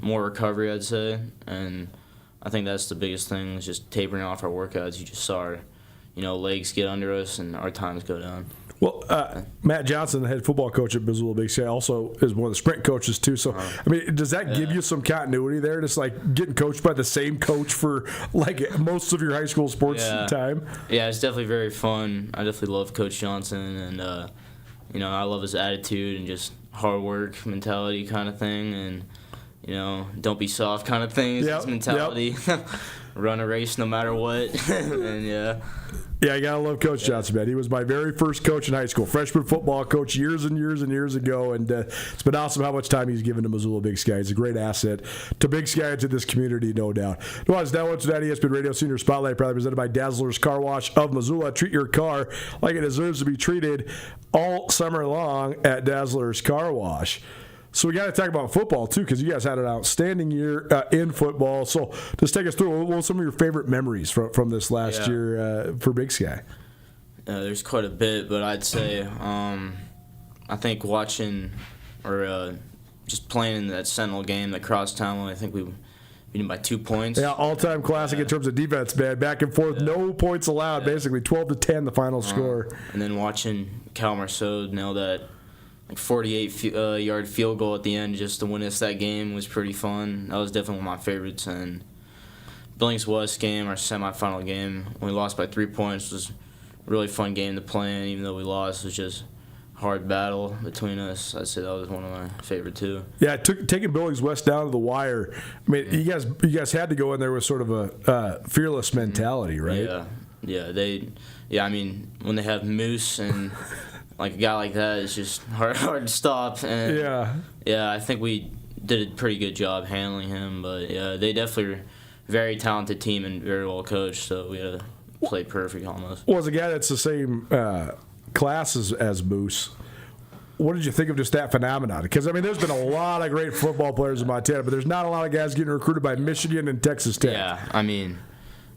more recovery, I'd say. And I think that's the biggest thing, is just tapering off our workouts. You just saw our, legs get under us and our times go down. Well, Matt Johnson, the head football coach at Missoula Big Sky, also is one of the sprint coaches too. So, I mean, does that give you some continuity there? Just like getting coached by the same coach for like most of your high school sports time? Yeah, it's definitely very fun. I definitely love Coach Johnson, and I love his attitude and just hard work mentality kind of thing, and don't be soft kind of thing. His mentality. Run a race no matter what, and Yeah, you gotta love Coach Johnson, man. He was my very first coach in high school, freshman football coach years and years and years ago, and it's been awesome how much time he's given to Missoula Big Sky. He's a great asset to Big Sky and to this community, no doubt. Nuanez Now June, ESPN Radio Senior Spotlight, proudly presented by Dazzler's Car Wash of Missoula. Treat your car like it deserves to be treated all summer long at Dazzler's Car Wash. So we got to talk about football, too, because you guys had an outstanding year in football. So just take us through what were some of your favorite memories from this last year for Big Sky? There's quite a bit, but I'd say I think watching or just playing in that Sentinel game, that crosstown, I think we beat them by 2 points. Yeah, all-time classic in terms of defense, man. Back and forth, no points allowed, basically 12-10 the final score. And then watching Cal Marceau nail that 48-yard field goal at the end just to win us that game was pretty fun. That was definitely one of my favorites. And Billings West game, our semifinal game, when we lost by 3 points, was a really fun game to play in. Even though we lost, it was just a hard battle between us. I'd say that was one of my favorite too. Yeah, taking Billings West down to the wire. I mean, you guys had to go in there with sort of a fearless mentality, right? Yeah. I mean, when they have Moose and like a guy like that, it's just hard to stop. And I think we did a pretty good job handling him. But yeah, they definitely are a very talented team and very well coached. So we had to play perfect almost. Well, as a guy that's the same class as Moose, what did you think of just that phenomenon? Because, I mean, there's been a lot of great football players in Montana, but there's not a lot of guys getting recruited by Michigan and Texas Tech. Yeah, I mean,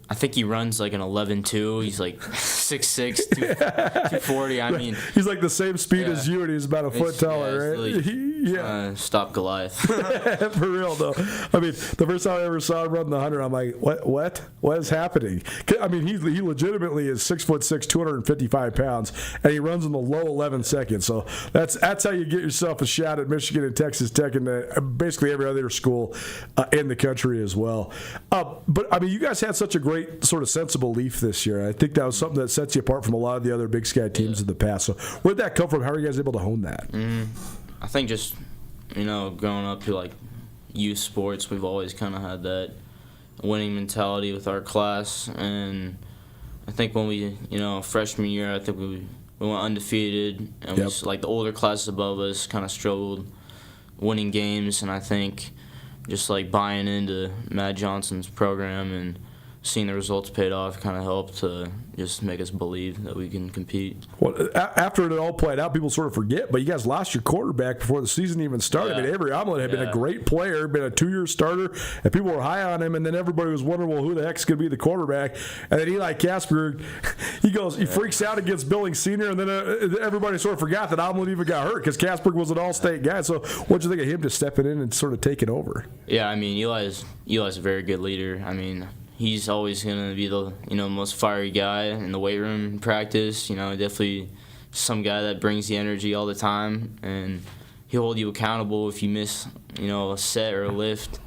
I think he runs like an 11.2. He's like 6'6", 240. I mean, he's like the same speed as you, and he's about a foot taller, right? Stop Goliath. For real, though. I mean, the first time I ever saw him run the 100, I'm like, what is happening? I mean, he legitimately is 6'6", 255 pounds, and he runs in the low 11 seconds. So that's how you get yourself a shot at Michigan and Texas Tech and basically every other school in the country as well. But I mean, you guys had such a great sort of sense of belief this year. I think that was something that sets you apart from a lot of the other Big Sky teams in the past. So where'd that come from? How are you guys able to hone that? I think just, growing up to like youth sports, we've always kind of had that winning mentality with our class. And I think when we, freshman year, I think we went undefeated. And we, like the older classes above us kind of struggled winning games. And I think just like buying into Matt Johnson's program and seeing the results paid off kind of helped to just make us believe that we can compete. Well, after it all played out, people sort of forget, but you guys lost your quarterback before the season even started. I mean, Avery Omelet had been a great player, been a 2-year starter, and people were high on him, and then everybody was wondering, well, who the heck's going to be the quarterback? And then Eli Casper, he freaks out against Billings Senior, and then everybody sort of forgot that Omelet even got hurt because Casper was an all-state guy. So what'd you think of him just stepping in and sort of taking over? Yeah, I mean, Eli's a very good leader. I mean, he's always going to be the most fiery guy in the weight room practice. Definitely some guy that brings the energy all the time, and he'll hold you accountable if you miss a set or a lift.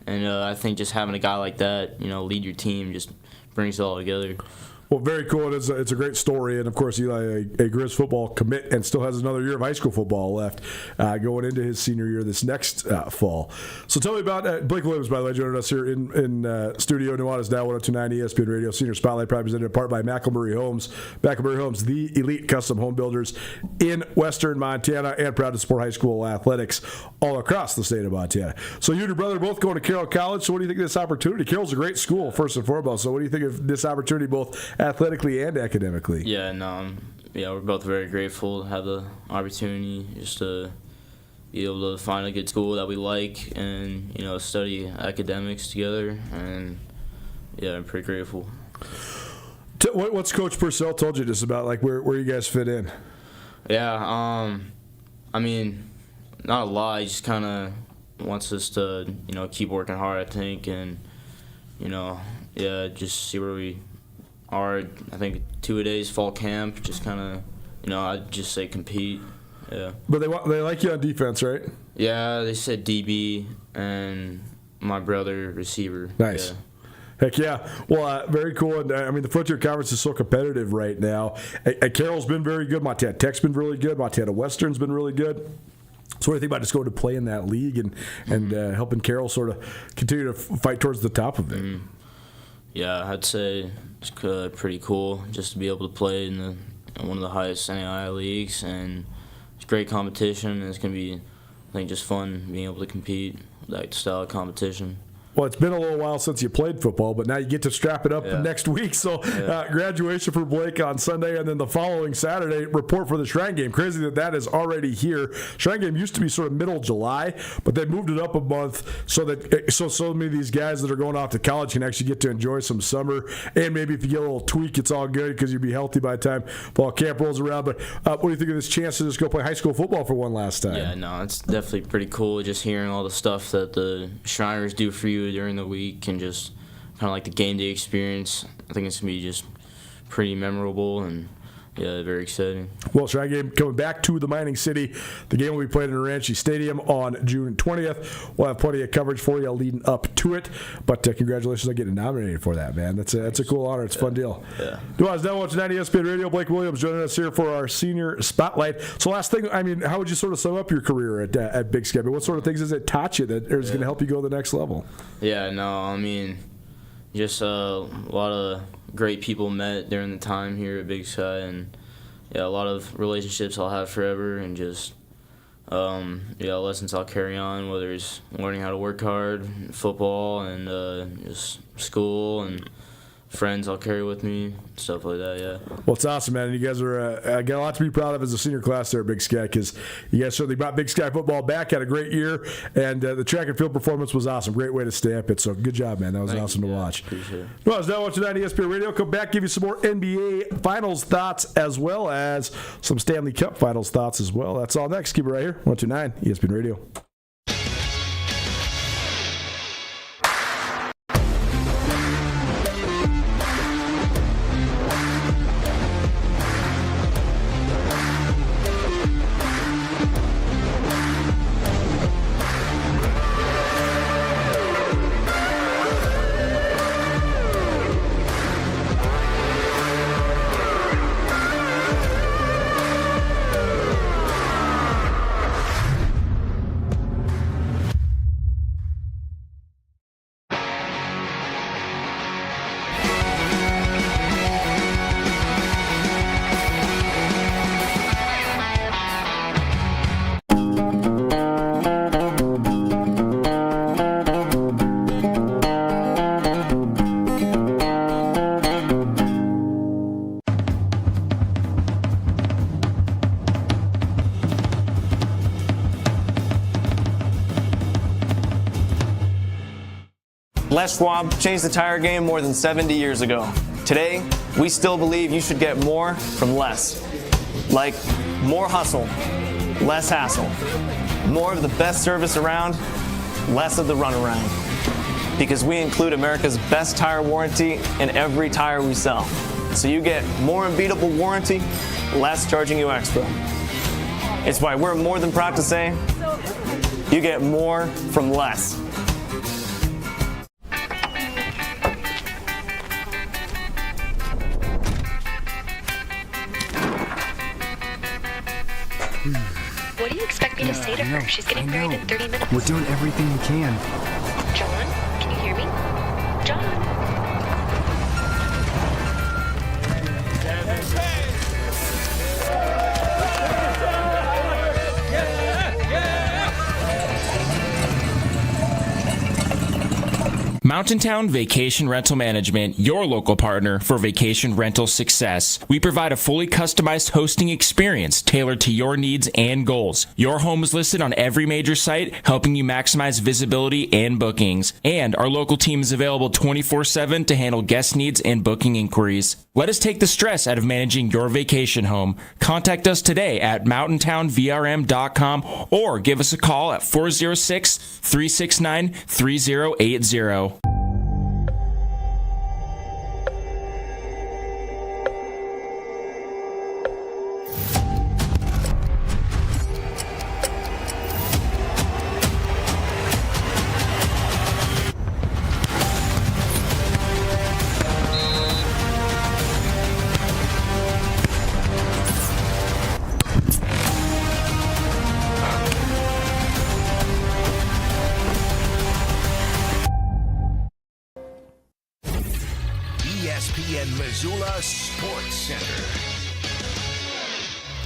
And I think just having a guy like that lead your team just brings it all together. Well, very cool. It's a great story. And, of course, Eli, a Grizz football commit and still has another year of high school football left going into his senior year this next fall. So tell me about Blake Williams, by the way, joining us here in studio. Nuanez Now, 102.9 ESPN Radio. Senior Spotlight, probably presented in part by McElmurray Homes. McElmurray Homes, the elite custom home builders in Western Montana, and proud to support high school athletics all across the state of Montana. So you and your brother are both going to Carroll College. So what do you think of this opportunity? Carroll's a great school, first and foremost. So what do you think of this opportunity, both athletically and academically? Yeah, no, we're both very grateful to have the opportunity just to be able to find a good school that we like and, study academics together. And, yeah, I'm pretty grateful. What's Coach Purcell told you just about, like, where you guys fit in? Yeah, I mean, not a lot. He just kind of wants us to, keep working hard, I think, and, just see where we are. I think 2-a-days fall camp, just kind of, I'd just say compete. Yeah. But they like you on defense, right? Yeah, they said DB and my brother receiver. Nice. Yeah. Heck yeah. Well, very cool. And I mean, the Frontier Conference is so competitive right now. Carroll's been very good. Montana Tech's been really good. Montana Western's been really good. So what do you think about just going to play in that league and helping Carroll sort of continue to fight towards the top of it? Mm-hmm. Yeah, I'd say it's pretty cool just to be able to play in one of the highest NAIA leagues, and it's great competition, and it's going to be, I think, just fun being able to compete with that style of competition. Well, it's been a little while since you played football, but now you get to strap it up next week. So graduation for Blake on Sunday, and then the following Saturday, report for the Shrine Game. Crazy that is already here. Shrine Game used to be sort of middle July, but they moved it up a month so many of these guys that are going off to college can actually get to enjoy some summer. And maybe if you get a little tweak, it's all good because you'll be healthy by the time fall camp rolls around. But what do you think of this chance to just go play high school football for one last time? Yeah, no, it's definitely pretty cool just hearing all the stuff that the Shriners do for you during the week and just kind of like the game day experience. I think it's going to be just pretty memorable and, yeah, very exciting. Well, Shrine Game coming back to the mining city. The game will be played in Ranchi Stadium on June 20th. We'll have plenty of coverage for you leading up to it. But congratulations on getting nominated for that, man. That's a cool honor. It's a fun deal. Yeah. Nuanez Now June ESPN Radio. Blake Williams joining us here for our senior spotlight. So last thing, I mean, how would you sort of sum up your career at Big Sky? What sort of things has it taught you that is going to help you go to the next level? Yeah, no, I mean, just a lot of great people met during the time here at Big Sky, and a lot of relationships I'll have forever, and just lessons I'll carry on, whether it's learning how to work hard, football, and just school, and friends I'll carry with me, stuff like that, yeah. Well, it's awesome, man. And you guys are got a lot to be proud of as a senior class there at Big Sky, because you guys certainly brought Big Sky football back, had a great year, and the track and field performance was awesome. Great way to stamp it. So good job, man. That was awesome to watch. Appreciate it. Well, it's now watching ESPN Radio. Come back, give you some more NBA Finals thoughts as well as some Stanley Cup Finals thoughts as well. That's all next. Keep it right here. 102.9 ESPN Radio. Les Schwab changed the tire game more than 70 years ago. Today, we still believe you should get more from less. Like more hustle, less hassle. More of the best service around, less of the runaround. Because we include America's best tire warranty in every tire we sell. So you get more unbeatable warranty, less charging you extra. It's why we're more than proud to say, you get more from less. me to say to her? She's getting married in 30 minutes. We're doing everything we can. John, can you hear me? John? Mountain Town Vacation Rental Management, your local partner for vacation rental success. We provide a fully customized hosting experience tailored to your needs and goals. Your home is listed on every major site, helping you maximize visibility and bookings. And our local team is available 24/7 to handle guest needs and booking inquiries. Let us take the stress out of managing your vacation home. Contact us today at mountaintownvrm.com or give us a call at 406-369-3080. ESPN Missoula Sports Center.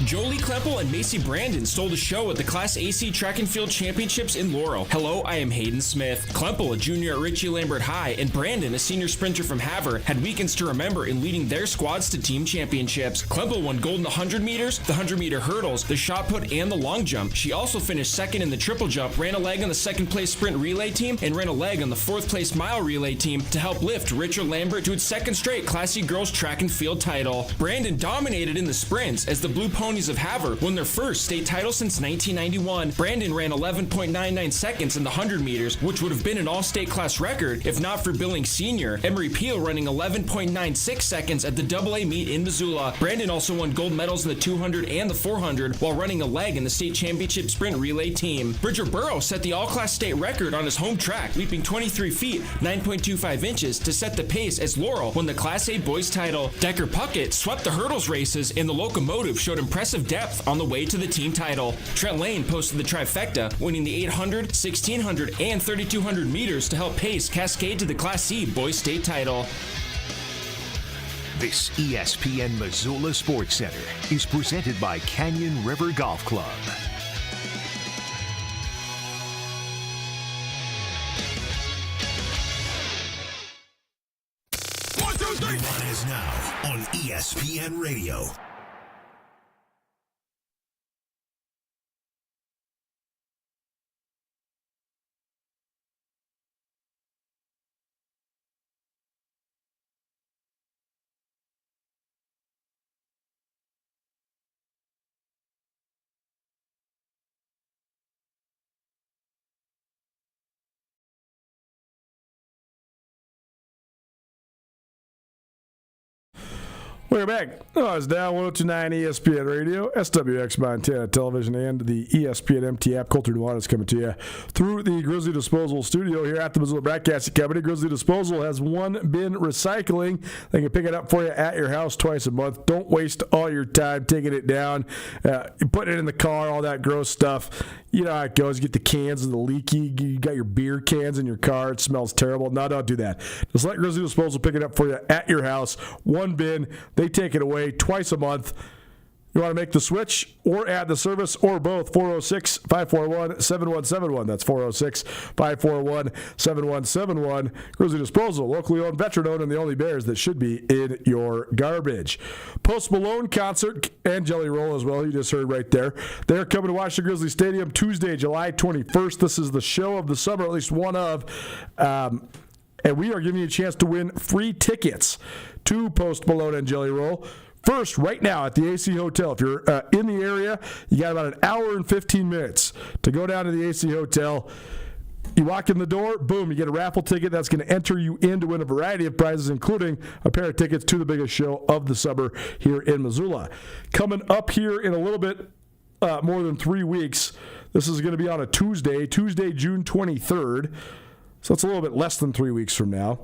Jolie Kleppel and Macy Brandon stole the show at the Class AC Track and Field Championships in Laurel. Hello, I am Hayden Smith. Kleppel, a junior at Ritchie Lambert High, and Brandon, a senior sprinter from Havre, had weekends to remember in leading their squads to team championships. Kleppel won gold in the 100 meters, the 100-meter hurdles, the shot put, and the long jump. She also finished second in the triple jump, ran a leg on the second-place sprint relay team, and ran a leg on the fourth-place mile relay team to help lift Ritchie Lambert to its second straight Class C girls track and field title. Brandon dominated in the sprints as the Blue Ponies of Havre won their first state title since 1991. Brandon ran 11.99 seconds in the 100 meters, which would have been an all-state class record if not for Billings Sr. Emery Peel running 11.96 seconds at the AA meet in Missoula. Brandon also won gold medals in the 200 and the 400 while running a leg in the state championship sprint relay team. Bridger Burrow set the all-class state record on his home track, leaping 23 feet, 9.25 inches to set the pace as Laurel won the Class A boys title. Decker Puckett swept the hurdles races and the locomotive showed impressive depth on the way to the team title. Trent Lane posted the trifecta, winning the 800, 1600, and 3200 meters to help pace Cascade to the Class C boys state title. This ESPN Missoula Sports Center is presented by Canyon River Golf Club. Nuanez Now on ESPN Radio. We're back. It's down 102.9 ESPN Radio, SWX Montana Television, and the ESPN MT app. Colter Nuanez coming to you through the Grizzly Disposal studio here at the Missoula Broadcasting Company. Grizzly Disposal has one bin recycling. They can pick it up for you at your house twice a month. Don't waste all your time taking it down, putting it in the car, all that gross stuff. You know how it goes. You get the cans and the leaky. You got your beer cans in your car. It smells terrible. No, don't do that. Just let Grizzly Disposal pick it up for you at your house. One bin. They take it away twice a month. You want to make the switch or add the service or both, 406-541-7171. That's 406-541-7171. Grizzly Disposal, locally owned, veteran-owned, and the only bears that should be in your garbage. Post Malone concert and Jelly Roll as well, you just heard right there. They're coming to Washington Grizzly Stadium Tuesday, July 21st. This is the show of the summer, at least one of. And we are giving you a chance to win free tickets to Post Malone and Jelly Roll. First, right now at the AC Hotel. If you're in the area, you got about an hour and 15 minutes to go down to the AC Hotel. You walk in the door, boom, you get a raffle ticket that's going to enter you in to win a variety of prizes, including a pair of tickets to the biggest show of the summer here in Missoula. Coming up here in a little bit more than 3 weeks, this is going to be on a Tuesday, June 23rd. So it's a little bit less than 3 weeks from now.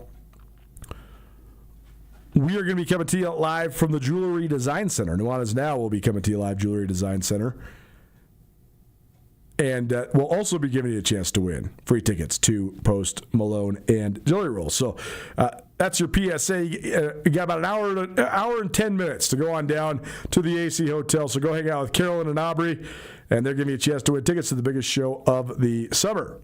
We are going to be coming to you live from the Jewelry Design Center. Nuanez Now will be coming to you live, Jewelry Design Center. And we'll also be giving you a chance to win free tickets to Post Malone and Jelly Roll. So that's your PSA. You got about an hour and 10 minutes to go on down to the AC Hotel. So go hang out with Carolyn and Aubrey, and they're giving you a chance to win tickets to the biggest show of the summer.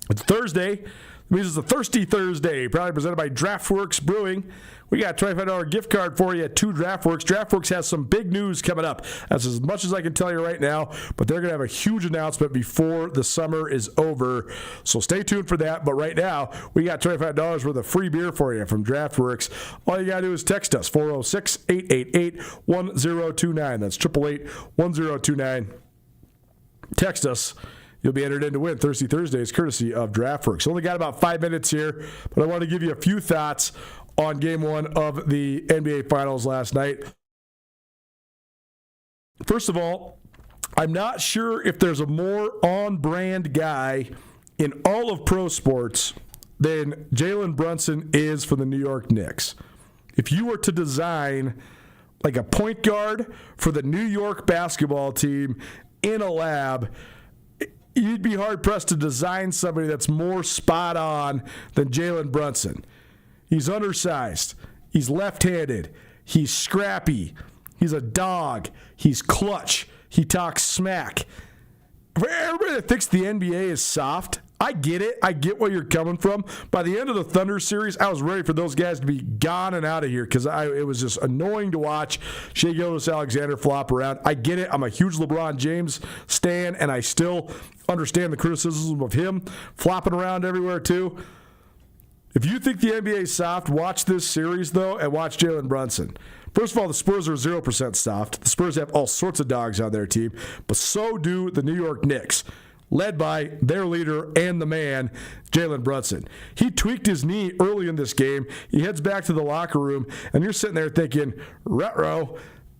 It's Thursday. It means it's a Thirsty Thursday, probably presented by DraftWorks Brewing. We got a $25 gift card for you at 2 DraftWorks. DraftWorks has some big news coming up. That's as much as I can tell you right now, but they're going to have a huge announcement before the summer is over. So stay tuned for that. But right now, we got $25 worth of free beer for you from DraftWorks. All you got to do is text us, 406-888-1029. That's 888-1029. Text us. You'll be entered in to win Thirsty Thursdays, courtesy of DraftWorks. Only got about 5 minutes here, but I want to give you a few thoughts on Game 1 of the NBA Finals last night. First of all, I'm not sure if there's a more on-brand guy in all of pro sports than Jalen Brunson is for the New York Knicks. If you were to design like a point guard for the New York basketball team in a lab, you'd be hard-pressed to design somebody that's more spot on than Jalen Brunson. He's undersized. He's left-handed. He's scrappy. He's a dog. He's clutch. He talks smack. For everybody that thinks the NBA is soft, I get it. I get where you're coming from. By the end of the Thunder series, I was ready for those guys to be gone and out of here because it was just annoying to watch Shai Gilgeous-Alexander flop around. I get it. I'm a huge LeBron James stan, and I still understand the criticism of him flopping around everywhere too. If you think the NBA is soft, watch this series, though, and watch Jalen Brunson. First of all, the Spurs are 0% soft. The Spurs have all sorts of dogs on their team, but so do the New York Knicks, led by their leader and the man, Jalen Brunson. He tweaked his knee early in this game. He heads back to the locker room, and you're sitting there thinking, retro,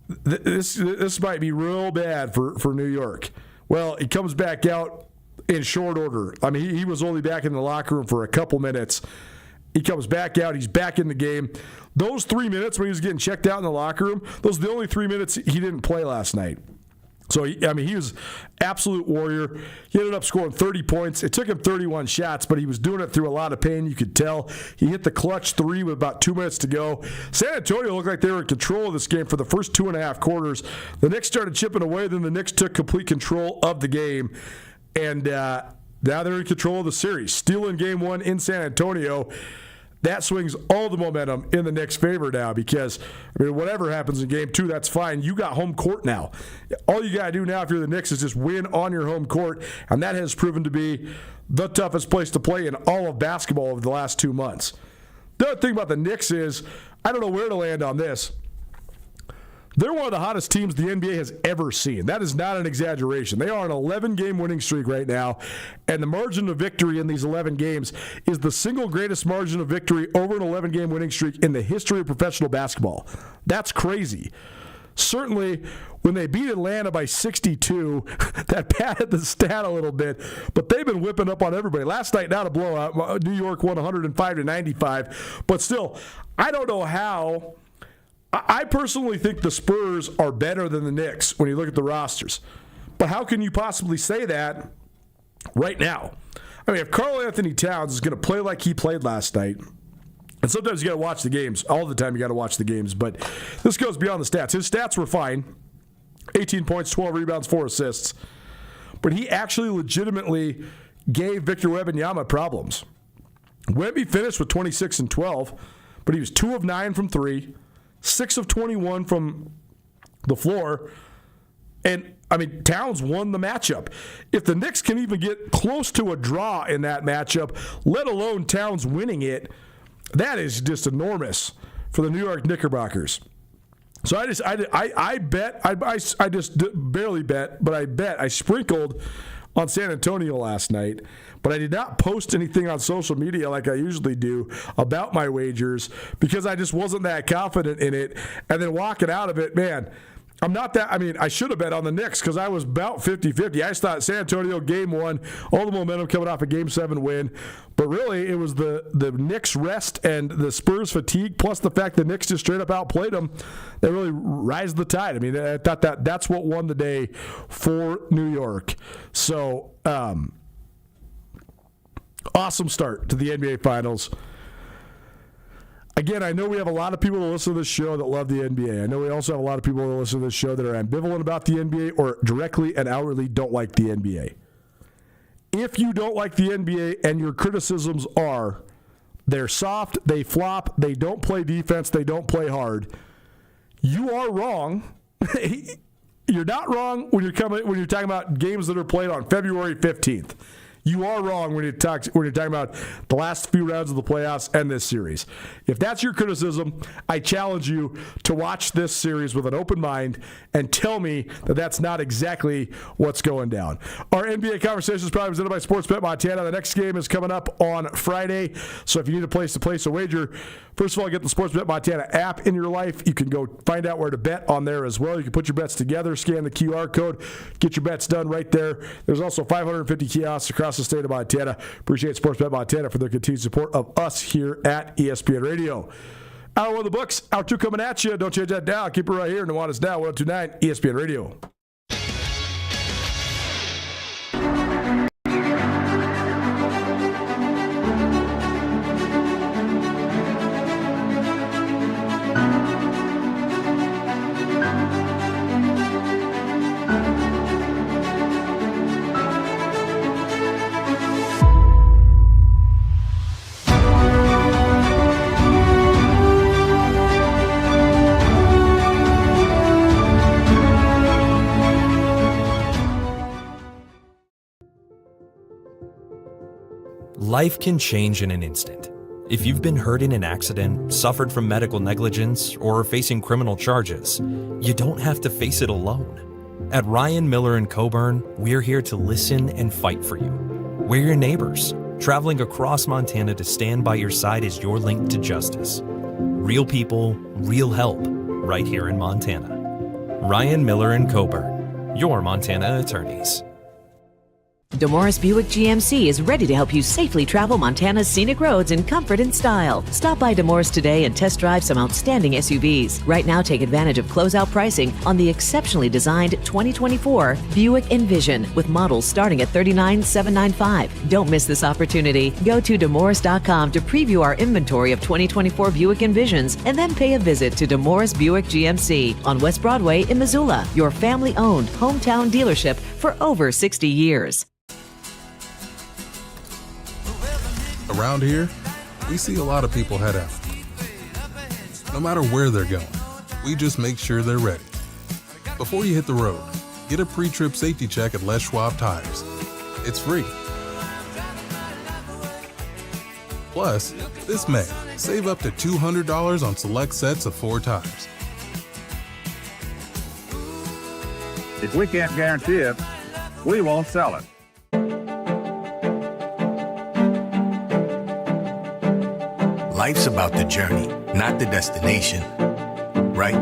this might be real bad for New York. Well, he comes back out in short order. I mean, he was only back in the locker room for a couple minutes. He comes back out. He's back in the game. Those 3 minutes when he was getting checked out in the locker room, those are the only 3 minutes he didn't play last night. So, he was absolute warrior. He ended up scoring 30 points. It took him 31 shots, but he was doing it through a lot of pain. You could tell. He hit the clutch 3 with about 2 minutes to go. San Antonio looked like they were in control of this game for the first 2.5 quarters. The Knicks started chipping away. Then the Knicks took complete control of the game. And now they're in control of the series. Still in Game 1 in San Antonio. That swings all the momentum in the Knicks' favor now because, whatever happens in Game 2, that's fine. You got home court now. All you got to do now if you're the Knicks is just win on your home court, and that has proven to be the toughest place to play in all of basketball over the last 2 months. The other thing about the Knicks is, I don't know where to land on this. They're one of the hottest teams the NBA has ever seen. That is not an exaggeration. They are an 11-game winning streak right now, and the margin of victory in these 11 games is the single greatest margin of victory over an 11-game winning streak in the history of professional basketball. That's crazy. Certainly, when they beat Atlanta by 62, that padded the stat a little bit, but they've been whipping up on everybody. Last night, not a blowout. New York won 105-95, but still, I don't know how. I personally think the Spurs are better than the Knicks when you look at the rosters. But how can you possibly say that right now? If Karl Anthony Towns is going to play like he played last night, and sometimes you got to watch the games. All the time you got to watch the games. But this goes beyond the stats. His stats were fine. 18 points, 12 rebounds, 4 assists. But he actually legitimately gave Victor Wembanyama problems. Wemby finished with 26 and 12, but he was 2 of 9 from 3. 6 of 21 from the floor. And, Towns won the matchup. If the Knicks can even get close to a draw in that matchup, let alone Towns winning it, that is just enormous for the New York Knickerbockers. So I sprinkled on San Antonio last night, but I did not post anything on social media like I usually do about my wagers because I just wasn't that confident in it. And then walking out of it, man, I'm not that. I mean, I should have bet on the Knicks because I was about 50-50. I just thought San Antonio game 1, all the momentum coming off a game 7 win. But really, it was the Knicks rest and the Spurs fatigue, plus the fact the Knicks just straight up outplayed them, that really rised the tide. I mean, I thought that's what won the day for New York. So, awesome start to the NBA Finals. Again, I know we have a lot of people that listen to this show that love the NBA. I know we also have a lot of people that listen to this show that are ambivalent about the NBA or directly and outwardly don't like the NBA. If you don't like the NBA and your criticisms are they're soft, they flop, they don't play defense, they don't play hard, you are wrong. You're not wrong when you're talking about games that are played on February 15th. You are wrong when you're talking about the last few rounds of the playoffs and this series. If that's your criticism, I challenge you to watch this series with an open mind and tell me that that's not exactly what's going down. Our NBA conversation is probably presented by Sportsbet Montana. The next game is coming up on Friday, so if you need a place to place a wager, first of all, get the Sportsbet Montana app in your life. You can go find out where to bet on there as well. You can put your bets together, scan the QR code, get your bets done right there. There's also 550 kiosks across the state of Montana. Appreciate Sportsbet Montana for their continued support of us here at ESPN Radio. Hour 1 of the books, hour 2 coming at you. Don't change that dial. Keep it right here. Nuanez Now, 1029 ESPN Radio. Life can change in an instant. If you've been hurt in an accident, suffered from medical negligence, or are facing criminal charges, you don't have to face it alone. At Ryan Miller & Coburn, we're here to listen and fight for you. We're your neighbors, traveling across Montana to stand by your side as your link to justice. Real people, real help, right here in Montana. Ryan Miller & Coburn, your Montana attorneys. DeMorris Buick GMC is ready to help you safely travel Montana's scenic roads in comfort and style. Stop by DeMorris today and test drive some outstanding SUVs. Right now, take advantage of closeout pricing on the exceptionally designed 2024 Buick Envision with models starting at $39,795. Don't miss this opportunity. Go to DeMorris.com to preview our inventory of 2024 Buick Envisions and then pay a visit to DeMorris Buick GMC on West Broadway in Missoula, your family-owned hometown dealership for over 60 years. Around here, we see a lot of people head out. No matter where they're going, we just make sure they're ready. Before you hit the road, get a pre-trip safety check at Les Schwab Tires. It's free. Plus, this May, save up to $200 on select sets of 4 tires. If we can't guarantee it, we won't sell it. Life's about the journey, not the destination, right?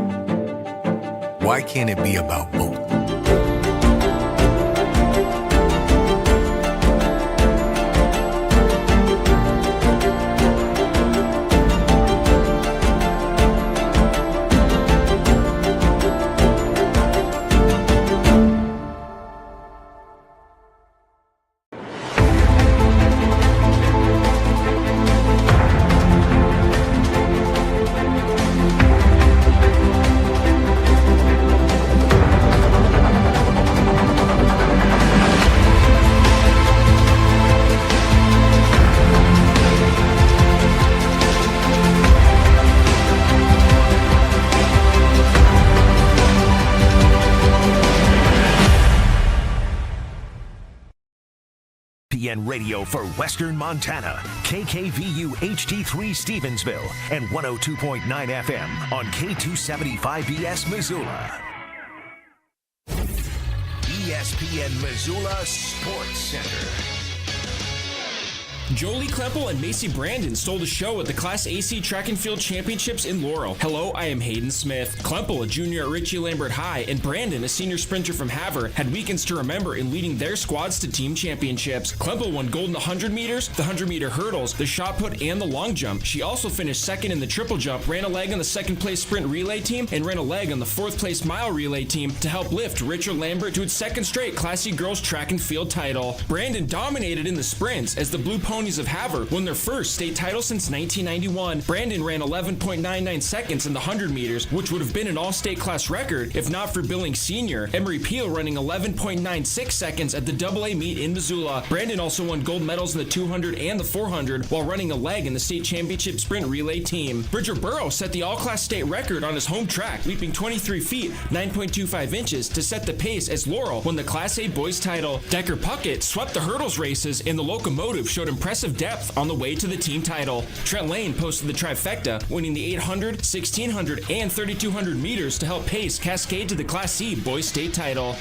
Why can't it be about both? Radio for Western Montana, KKVU HD3 Stevensville, and 102.9 FM on K275ES Missoula. ESPN Missoula Sports Center. Jolie Klempel and Macy Brandon stole the show at the Class AC Track and Field Championships in Laurel. Hello, I am Hayden Smith. Klempel, a junior at Ritchie Lambert High, and Brandon, a senior sprinter from Havre, had weekends to remember in leading their squads to team championships. Klempel won gold in the 100 meters, the 100-meter hurdles, the shot put, and the long jump. She also finished second in the triple jump, ran a leg on the second-place sprint relay team, and ran a leg on the fourth-place mile relay team to help lift Richard Lambert to its second straight Class C girls track and field title. Brandon dominated in the sprints as the Blue Ponies of Havre won their first state title since 1991. Brandon ran 11.99 seconds in the 100 meters, which would have been an all-state class record if not for Billings Sr. Emery Peel running 11.96 seconds at the AA meet in Missoula. Brandon also won gold medals in the 200 and the 400 while running a leg in the state championship sprint relay team. Bridger Burrow set the all-class state record on his home track, leaping 23 feet, 9.25 inches to set the pace as Laurel won the Class A boys title. Decker Puckett swept the hurdles races and the locomotive showed impressive depth on the way to the team title. Trent Lane posted the trifecta, winning the 800, 1600, and 3200 meters to help pace Cascade to the Class C boys state title.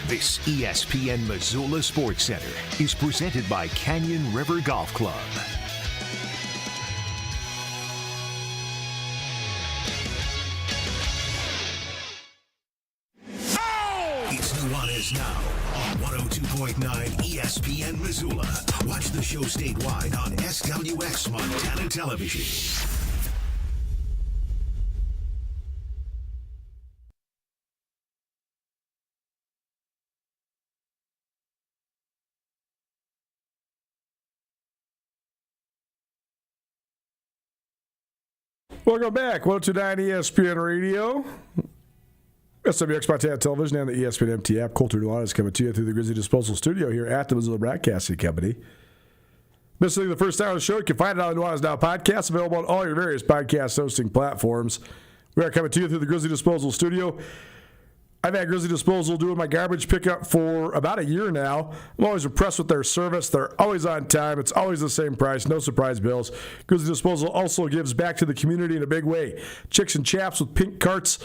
This ESPN Missoula Sports Center is presented by Canyon River Golf Club. It's Nuanez Now on 102.9 ESPN Missoula. Watch the show statewide on SWX Montana Television. Welcome back. 102.9 ESPN Radio. SWX Montana Television and the ESPN MT app. Colter Nuanez coming to you through the Grizzly Disposal Studio here at the Missoula Broadcasting Company. Missing the first hour of the show, you can find it on the Nuanez Now podcast, available on all your various podcast hosting platforms. We are coming to you through the Grizzly Disposal Studio. I've had Grizzly Disposal doing my garbage pickup for about a year now. I'm always impressed with their service. They're always on time. It's always the same price. No surprise bills. Grizzly Disposal also gives back to the community in a big way. Chicks and Chaps with pink carts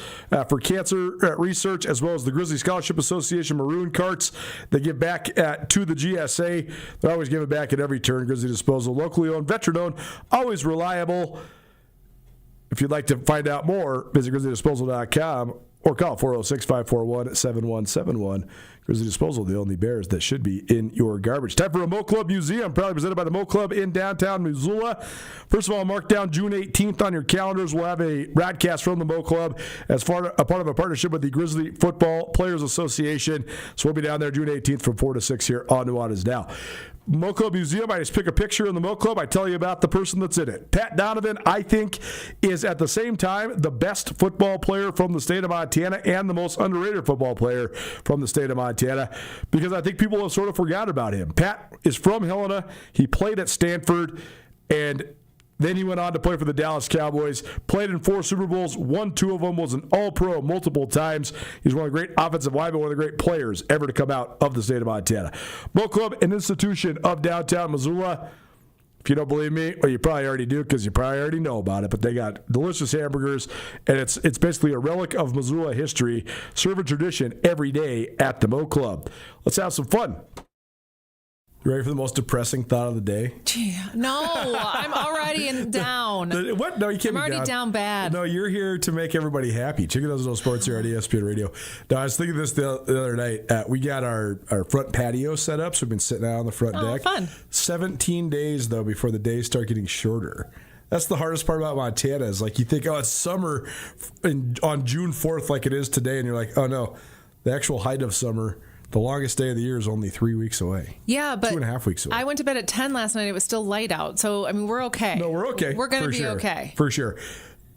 for cancer research, as well as the Grizzly Scholarship Association maroon carts. They give back to the GSA. They're always giving back at every turn. Grizzly Disposal, locally owned, veteran-owned, always reliable. If you'd like to find out more, visit grizzlydisposal.com. Or call 406-541-7171. Grizzly Disposal, the only Bears that should be in your garbage. Time for a Mo Club Museum, proudly presented by the Mo Club in downtown Missoula. First of all, mark down June 18th on your calendars. We'll have a broadcast from the Mo Club as part of a partnership with the Grizzly Football Players Association. So we'll be down there June 18th from 4 to 6 here on Nuanez Now. Mo Club Museum, I just pick a picture in the Mo Club. I tell you about the person that's in it. Pat Donovan, I think, is at the same time the best football player from the state of Montana and the most underrated football player from the state of Montana, because I think people have sort of forgot about him. Pat is from Helena. He played at Stanford, and then he went on to play for the Dallas Cowboys, played in 4 Super Bowls, won 2 of them, was an All-Pro multiple times. He's one of the great offensive linemen, one of the great players ever to come out of the state of Montana. Mo Club, an institution of downtown Missoula. If you don't believe me, or you probably already do because you probably already know about it, but they got delicious hamburgers, and it's basically a relic of Missoula history, serving tradition every day at the Mo Club. Let's have some fun. You ready for the most depressing thought of the day? Gee, no, I'm already down. What? No, you can't. I'm already down bad. No, you're here to make everybody happy. Chicken Does No Sports here at ESPN Radio. No, I was thinking this the other night. We got our front patio set up, so we've been sitting out on the front deck. Fun. 17 days, though, before the days start getting shorter. That's the hardest part about Montana is, like, you think, oh, it's summer on June 4th like it is today, and you're like, oh, no, the actual height of summer, the longest day of the year is only 3 weeks away. Yeah, but 2.5 weeks away. I went to bed at 10 last night. It was still light out. So, I mean, we're okay. No, we're okay. We're going to be okay. For sure.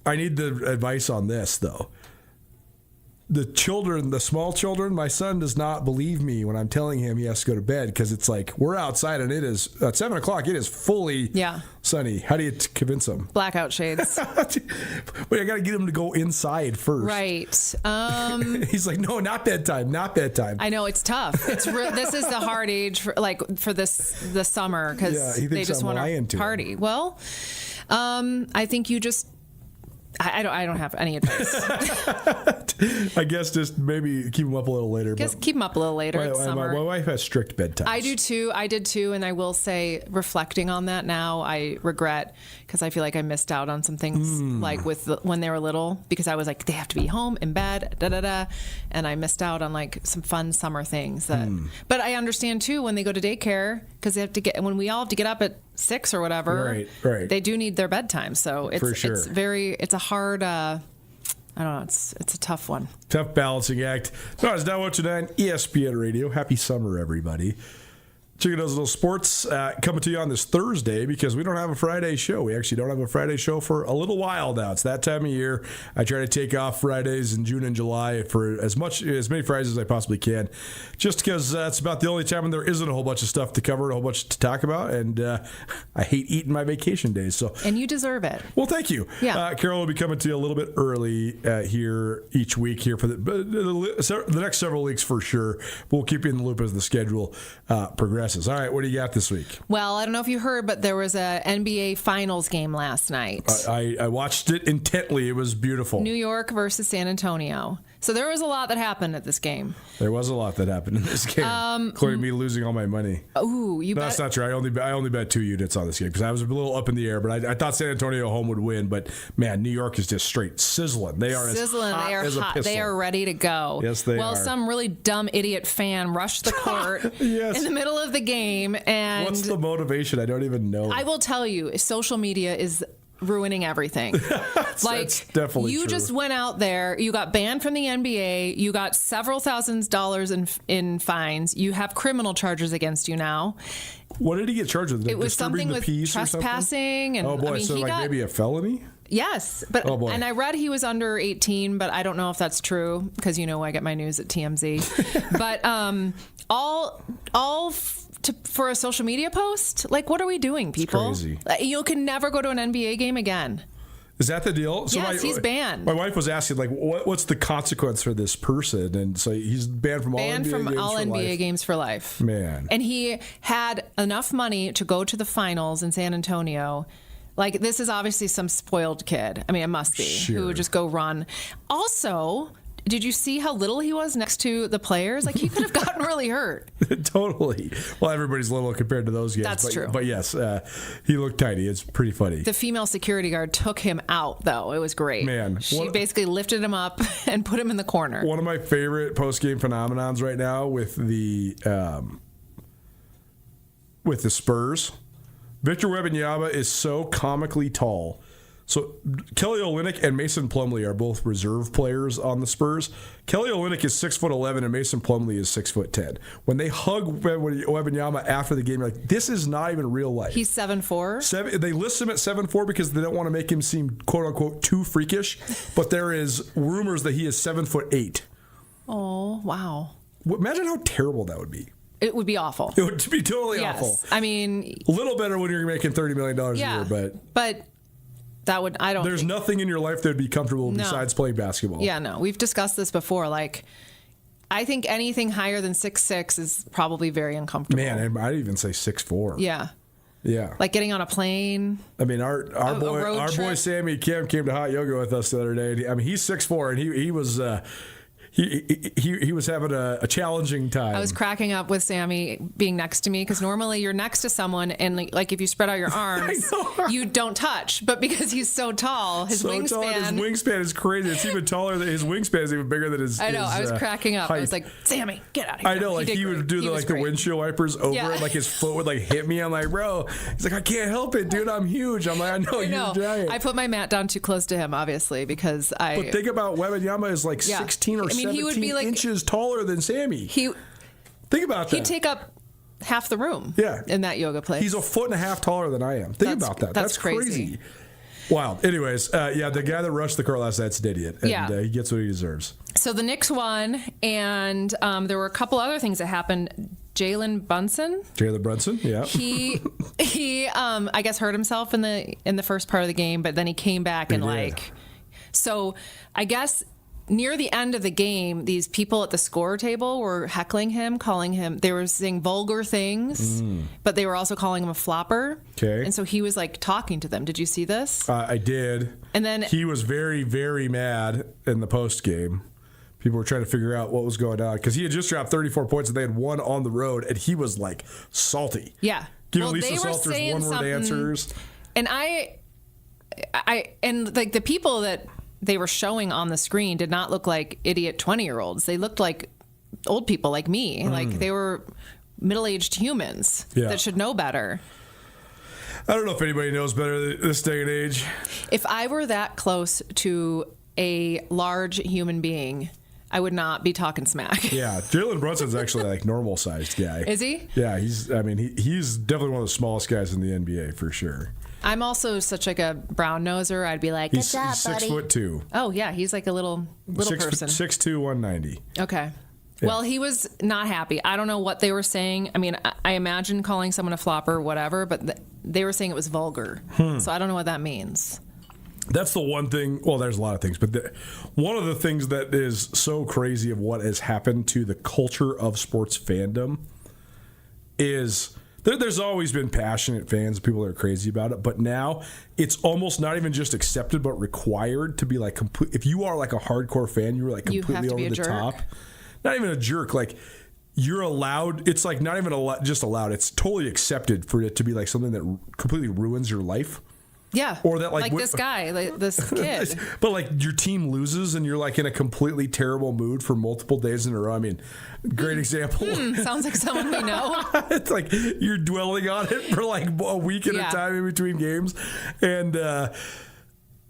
I need the advice on this, though. The children, the small children, my son does not believe me when I'm telling him he has to go to bed because it's like, we're outside and it is, at 7 o'clock, it is fully sunny. How do you convince him? Blackout shades. Wait, I got to get him to go inside first. Right. He's like, no, not bedtime, not bedtime. I know, it's tough. It's this is the hard age for the summer because they just want to party. Well, I think you just I don't have any advice. I guess just maybe keep them up a little later. Just keep them up a little later. It's summer. My wife has strict bedtimes. I do too. I did too. And I will say, reflecting on that now, I regret because I feel like I missed out on some things like when they were little, because I was like, they have to be home in bed, and I missed out on like some fun summer things. But I understand too when they go to daycare, because they have to when we all have to get up at 6 or whatever. Right. They do need their bedtime. So it's For sure. it's a hard. I don't know. It's a tough one. Tough balancing act. No, it's now watching on ESPN Radio. Happy summer, everybody. Chicken Does Little Sports coming to you on this Thursday because we don't have a Friday show. We actually don't have a Friday show for a little while now. It's that time of year. I try to take off Fridays in June and July for as many Fridays as I possibly can, just because that's about the only time when there isn't a whole bunch of stuff to cover and a whole bunch to talk about. And I hate eating my vacation days. And you deserve it. Well, thank you. Yeah. Carol will be coming to you a little bit early here each week here for the next several weeks for sure. We'll keep you in the loop as the schedule progresses. All right, what do you got this week? Well, I don't know if you heard, but there was a NBA Finals game last night. I watched it intently. It was beautiful. New York versus San Antonio. So there was a lot that happened at this game. There was a lot that happened in this game, including me losing all my money. Ooh, you bet. That's not true. I only bet 2 units on this game because I was a little up in the air, but I thought San Antonio home would win. But man, New York is just straight sizzling. They are sizzling. As hot they are as a hot. pistol. They are ready to go. Yes, they are. Well, some really dumb idiot fan rushed the court Yes. in the middle of the game, and what's the motivation? I don't even know. I will tell you, social media is ruining everything. That's definitely you true. just went out there, you got banned from the NBA, you got several $1,000s in fines, you have criminal charges against you now. What did he get charged with? It was something with peace trespassing, and oh boy, I mean, so like maybe a felony? Yes, but oh boy. And I read he was under 18, but I don't know if that's true because I get my news at TMZ. But for a social media post, like, what are we doing, people? It's crazy. You can never go to an NBA game again. Is that the deal? So yes, he's banned. My wife was asking, like, what's the consequence for this person? And so he's banned from all NBA games for life. Man. And he had enough money to go to the finals in San Antonio. Like, this is obviously some spoiled kid. I mean, it must be. Sure. Who would just go run. Also, did you see how little he was next to the players? Like, he could have gotten really hurt. Totally. Well, everybody's little compared to those guys. That's true. But yes, he looked tiny. It's pretty funny. The female security guard took him out, though. It was great. Man. She basically lifted him up and put him in the corner. One of my favorite post-game phenomenons right now with the Spurs. Victor Wembanyama is so comically tall. So Kelly Olynyk and Mason Plumlee are both reserve players on the Spurs. Kelly Olynyk is 6'11" and Mason Plumlee is 6'10". When they hug Wembanyama after the game, you're like, this is not even real life. He's 7'4". They list him at 7'4" because they don't want to make him seem quote unquote too freakish. But there is rumors that he is 7'8". Oh, wow! Imagine how terrible that would be. It would be awful. It would be totally awful. I mean, a little better when you're making $30 million a year, but that would, I don't. There's nothing in your life that would be comfortable besides playing basketball. Yeah, no, we've discussed this before. Like, I think anything higher than 6'6" is probably very uncomfortable. Man, I'd even say 6'4". Yeah. Yeah. Like getting on a plane. I mean, our boy Sammy Kim came to hot yoga with us the other day. I mean, he's 6'4", and he was. He was having a challenging time. I was cracking up with Sammy being next to me because normally you're next to someone and like if you spread out your arms, you don't touch. But because he's so tall, his wingspan is crazy. It's even taller than his wingspan is even bigger than his. I know. I was cracking up. Height. I was like, Sammy, get out of here. I know. Like he would do the windshield wipers over it. Like his foot would like hit me. I'm like, bro. He's like, I can't help it, dude. I'm huge. I'm like, I know you're giant. I put my mat down too close to him, obviously, because But think about Wembanyama is like 16 or 17 he would be like, inches taller than Sammy. Think about that. He'd take up half the room. Yeah. In that yoga place. He's a foot and a half taller than I am. Think about that. That's crazy. Wild. Anyways, the guy that rushed the court last night's an idiot. And he gets what he deserves. So the Knicks won, and there were a couple other things that happened. Jalen Brunson, yeah. He I guess hurt himself in the first part of the game, but then he came back so I guess near the end of the game, these people at the score table were heckling him, calling him, they were saying vulgar things, but they were also calling him a flopper. Okay. And so he was like talking to them. Did you see this? I did. And then he was very, very mad in the post game. People were trying to figure out what was going on because he had just dropped 34 points and they had won on the road, and he was like salty. Yeah. Giving Lisa Salters one-word answers. And and like the people that they were showing on the screen did not look like idiot 20-year-olds. They looked like old people like me. Like they were middle-aged humans that should know better. I don't know if anybody knows better this day and age. If I were that close to a large human being, I would not be talking smack. Yeah, Jalen Brunson's actually like normal-sized guy. Is he? Yeah, he's definitely one of the smallest guys in the NBA for sure. I'm also such like a brown noser. I'd be like, he's 6'2". Oh yeah, he's like a little person. 6'2", 190. Okay. Yeah. Well, he was not happy. I don't know what they were saying. I mean, I imagine calling someone a flopper, whatever, but they were saying it was vulgar. So I don't know what that means. That's the one thing. Well, there's a lot of things, but one of the things that is so crazy of what has happened to the culture of sports fandom is there's always been passionate fans, people that are crazy about it, but now it's almost not even just accepted, but required to be like complete. If you are like a hardcore fan, you're like completely over the top. Not even a jerk. Like you're allowed. It's like not even just allowed. It's totally accepted for it to be like something that completely ruins your life. Yeah. Or that like this guy, like this kid. But like your team loses and you're like in a completely terrible mood for multiple days in a row. I mean, great example. Sounds like someone we know. It's like you're dwelling on it for like a week at a time in between games. And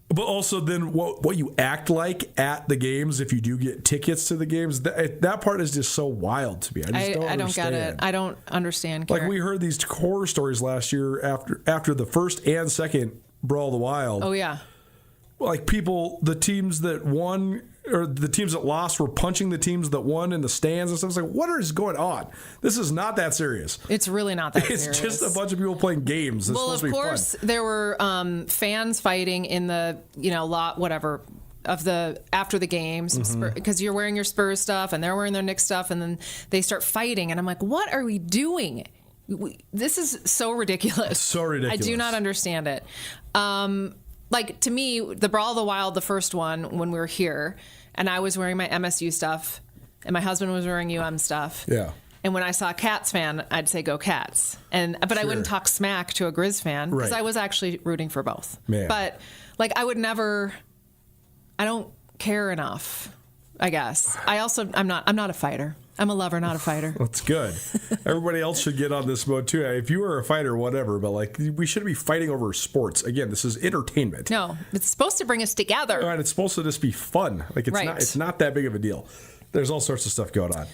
but also then what you act like at the games if you do get tickets to the games, that part is just so wild to me. I don't get it. I don't understand. Like we heard these horror stories last year after the first and second Brawl of the Wild. Oh yeah. Like the teams that won or the teams that lost were punching the teams that won in the stands and stuff. It's like, what is going on? This is not that serious. It's really not that serious. It's just a bunch of people playing games. Well, of course, there were fans fighting in the lot whatever of the after the games because you're wearing your Spurs stuff and they're wearing their Knicks stuff, and then they start fighting, and I'm like, what are we doing? This is so ridiculous. It's so ridiculous. I do not understand it. Like, to me, the Brawl of the Wild, the first one, when we were here, and I was wearing my MSU stuff, and my husband was wearing UM stuff. Yeah. And when I saw a Cats fan, I'd say, go Cats. But I wouldn't talk smack to a Grizz fan, because I was actually rooting for both. Man. But, like, I don't care enough, I guess. I'm not a fighter. I'm a lover, not a fighter. That's good. Everybody else should get on this mode too. If you were a fighter, whatever, but like we shouldn't be fighting over sports. Again, this is entertainment. No, it's supposed to bring us together. Right, it's supposed to just be fun. Like it's not that big of a deal. There's all sorts of stuff going on.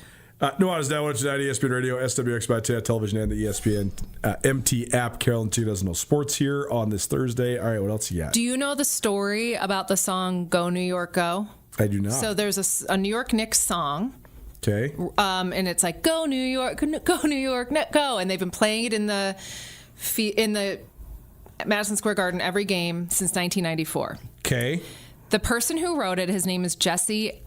Nuanez Now June, ESPN Radio, SWX Montana Television, and the ESPN MT app. Carolyn T doesn't know sports here on this Thursday. All right, what else you got? Do you know the story about the song "Go New York Go"? I do not. So there's a New York Knicks song. Okay. And it's like, go New York, go. And they've been playing it in the Madison Square Garden every game since 1994. Okay. The person who wrote it, his name is Jesse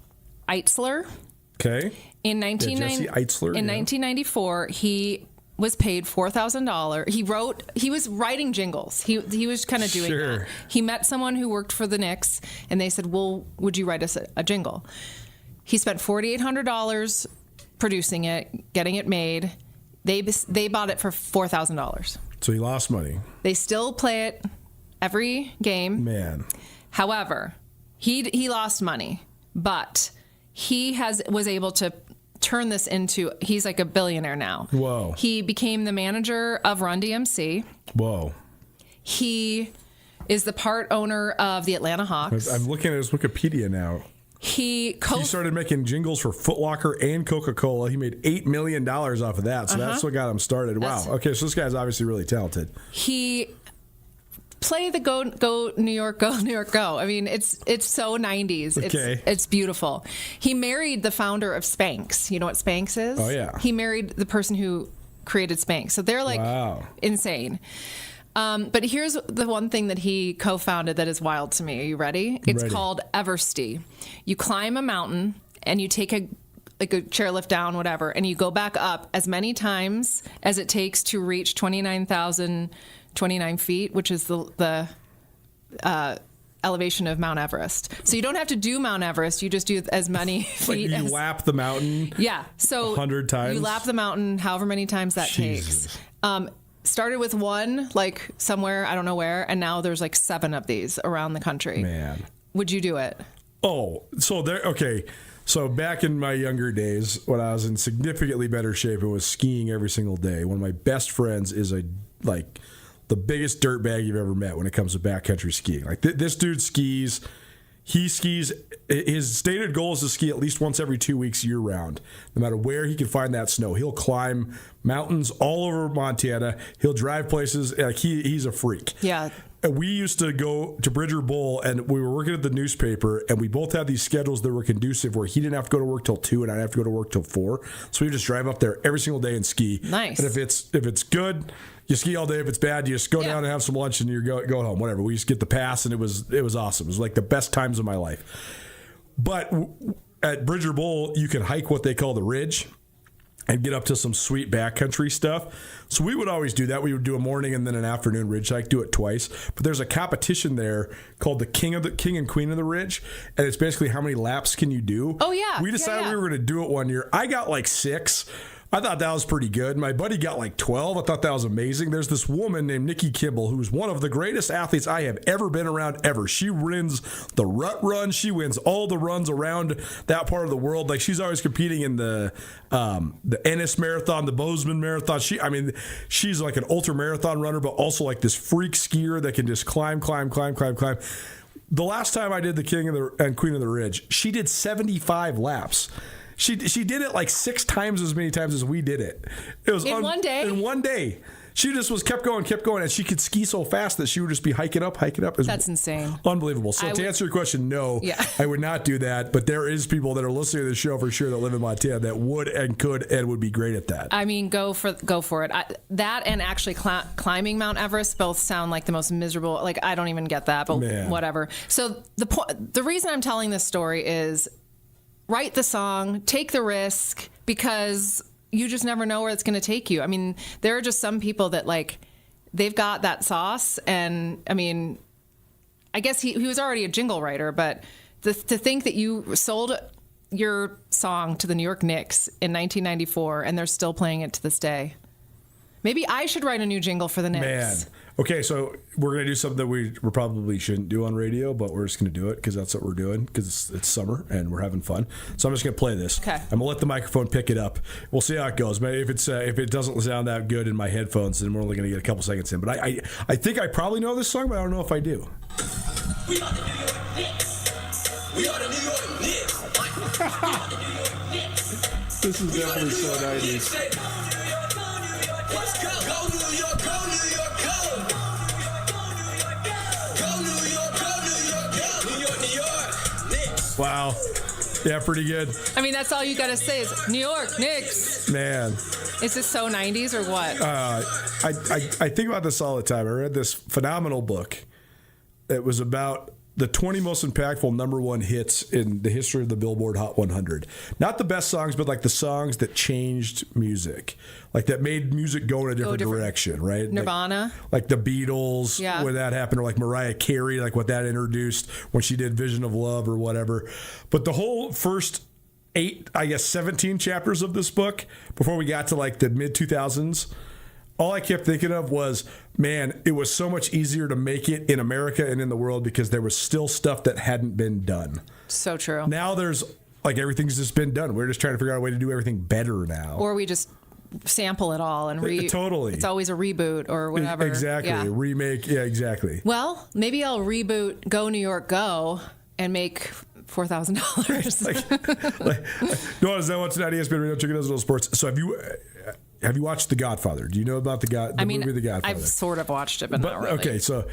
Eitzler. Okay. In 1994, he was paid $4,000. He was writing jingles. He was kind of doing that. He met someone who worked for the Knicks, and they said, well, would you write us a jingle? He spent $4,800 producing it, getting it made. They bought it for $4,000. So he lost money. They still play it every game. Man. However, he lost money, but he was able to turn this into, he's like a billionaire now. Whoa. He became the manager of Run DMC. Whoa. He is the part owner of the Atlanta Hawks. I'm looking at his Wikipedia now. He started making jingles for Foot Locker and Coca-Cola. He made $8 million off of that, so that's what got him started. Wow. Okay, so this guy's obviously really talented. He played the Go New York, Go New York, Go. I mean, it's so 90s. Okay. It's beautiful. He married the founder of Spanx. You know what Spanx is? Oh, yeah. He married the person who created Spanx. So they're like insane. But here's the one thing that he co-founded that is wild to me. Are you ready? It's called Eversty. You climb a mountain and you take a chairlift down, whatever, and you go back up as many times as it takes to reach 29,029 feet, which is the elevation of Mount Everest. So you don't have to do Mount Everest. You just do as many feet. Like you lap the mountain. Yeah. So 100 times. You lap the mountain however many times that takes. Started with one, like somewhere, I don't know where, and now there's like 7 of these around the country. Man. Would you do it? Oh, so there, okay. So back in my younger days, when I was in significantly better shape and was skiing every single day, one of my best friends is the biggest dirtbag you've ever met when it comes to backcountry skiing. Like this dude skis. He skis. His stated goal is to ski at least once every 2 weeks year round, no matter where he can find that snow. He'll climb mountains all over Montana. He'll drive places. Like he's a freak. Yeah. And we used to go to Bridger Bowl, and we were working at the newspaper, and we both had these schedules that were conducive where he didn't have to go to work till 2 and I'd have to go to work till 4. So we just drive up there every single day and ski. Nice. And if it's good, you ski all day. If it's bad, you just go down and have some lunch and you're going home, whatever. We just get the pass, and it was awesome. It was like the best times of my life. But at Bridger Bowl, you can hike what they call the ridge and get up to some sweet backcountry stuff. So we would always do that. We would do a morning and then an afternoon ridge hike, do it twice. But there's a competition there called the King and Queen of the Ridge, and it's basically how many laps can you do. Oh, yeah. We decided we were going to do it one year. I got like 6. I thought that was pretty good. My buddy got like 12. I thought that was amazing. There's this woman named Nikki Kimball who's one of the greatest athletes I have ever been around ever. She wins the Rut Run. She wins all the runs around that part of the world. Like she's always competing in the Ennis Marathon, the Bozeman Marathon. She's like an ultra marathon runner, but also like this freak skier that can just climb. The last time I did the King and Queen of the Ridge, she did 75 laps. She did it like 6 times as many times as we did it. It was in one day. In one day, she just kept going, and she could ski so fast that she would just be hiking up. That's insane. Unbelievable. So to answer your question, no, I would not do that. But there is people that are listening to the show for sure that live in Montana that would and could and would be great at that. I mean, go for it. That and actually climbing Mount Everest both sound like the most miserable. Like I don't even get that, but whatever. So the reason I'm telling this story is, write the song, take the risk, because you just never know where it's going to take you. I mean, there are just some people that like, they've got that sauce. And I mean, I guess he was already a jingle writer, but to think that you sold your song to the New York Knicks in 1994 and they're still playing it to this day. Maybe I should write a new jingle for the Knicks. Man. Okay, so we're going to do something that we probably shouldn't do on radio, but we're just going to do it because that's what we're doing, because it's summer and we're having fun. So I'm just going to play this. Okay. I'm going to let the microphone pick it up. We'll see how it goes. But if it doesn't sound that good in my headphones, then we're only going to get a couple seconds in. But I think I probably know this song, but I don't know if I do. We are the New York Knicks. We are the New York Knicks. This is definitely so 90s. Let's go. Go New York, go New York, go. Go New York, go New York, go. New York, New York, Knicks. Wow. Yeah, pretty good. I mean, that's all you got to say is New York Knicks. Man. Is this so 90s or what? I think about this all the time. I read this phenomenal book. It was about the 20 most impactful number 1 hits in the history of the Billboard Hot 100. Not the best songs, but like the songs that changed music, like that made music go in a different direction, right? Nirvana. Like the Beatles, when that happened, or like Mariah Carey, like what that introduced when she did Vision of Love or whatever. But the whole first 17 chapters of this book, before we got to like the mid-2000s, all I kept thinking of was, man, it was so much easier to make it in America and in the world because there was still stuff that hadn't been done. So true. Now there's like everything's just been done. We're just trying to figure out a way to do everything better now. Or we just sample it all and totally. It's always a reboot or whatever. Exactly. Yeah. A remake. Yeah, exactly. Well, maybe I'll reboot Go New York Go and make $4,000. Nuanez Now June, ESPN Radio, Chicken Doesn't Know Sports. So have you watched The Godfather? Do you know about the movie The Godfather? I've sort of watched it, but not really. Okay, so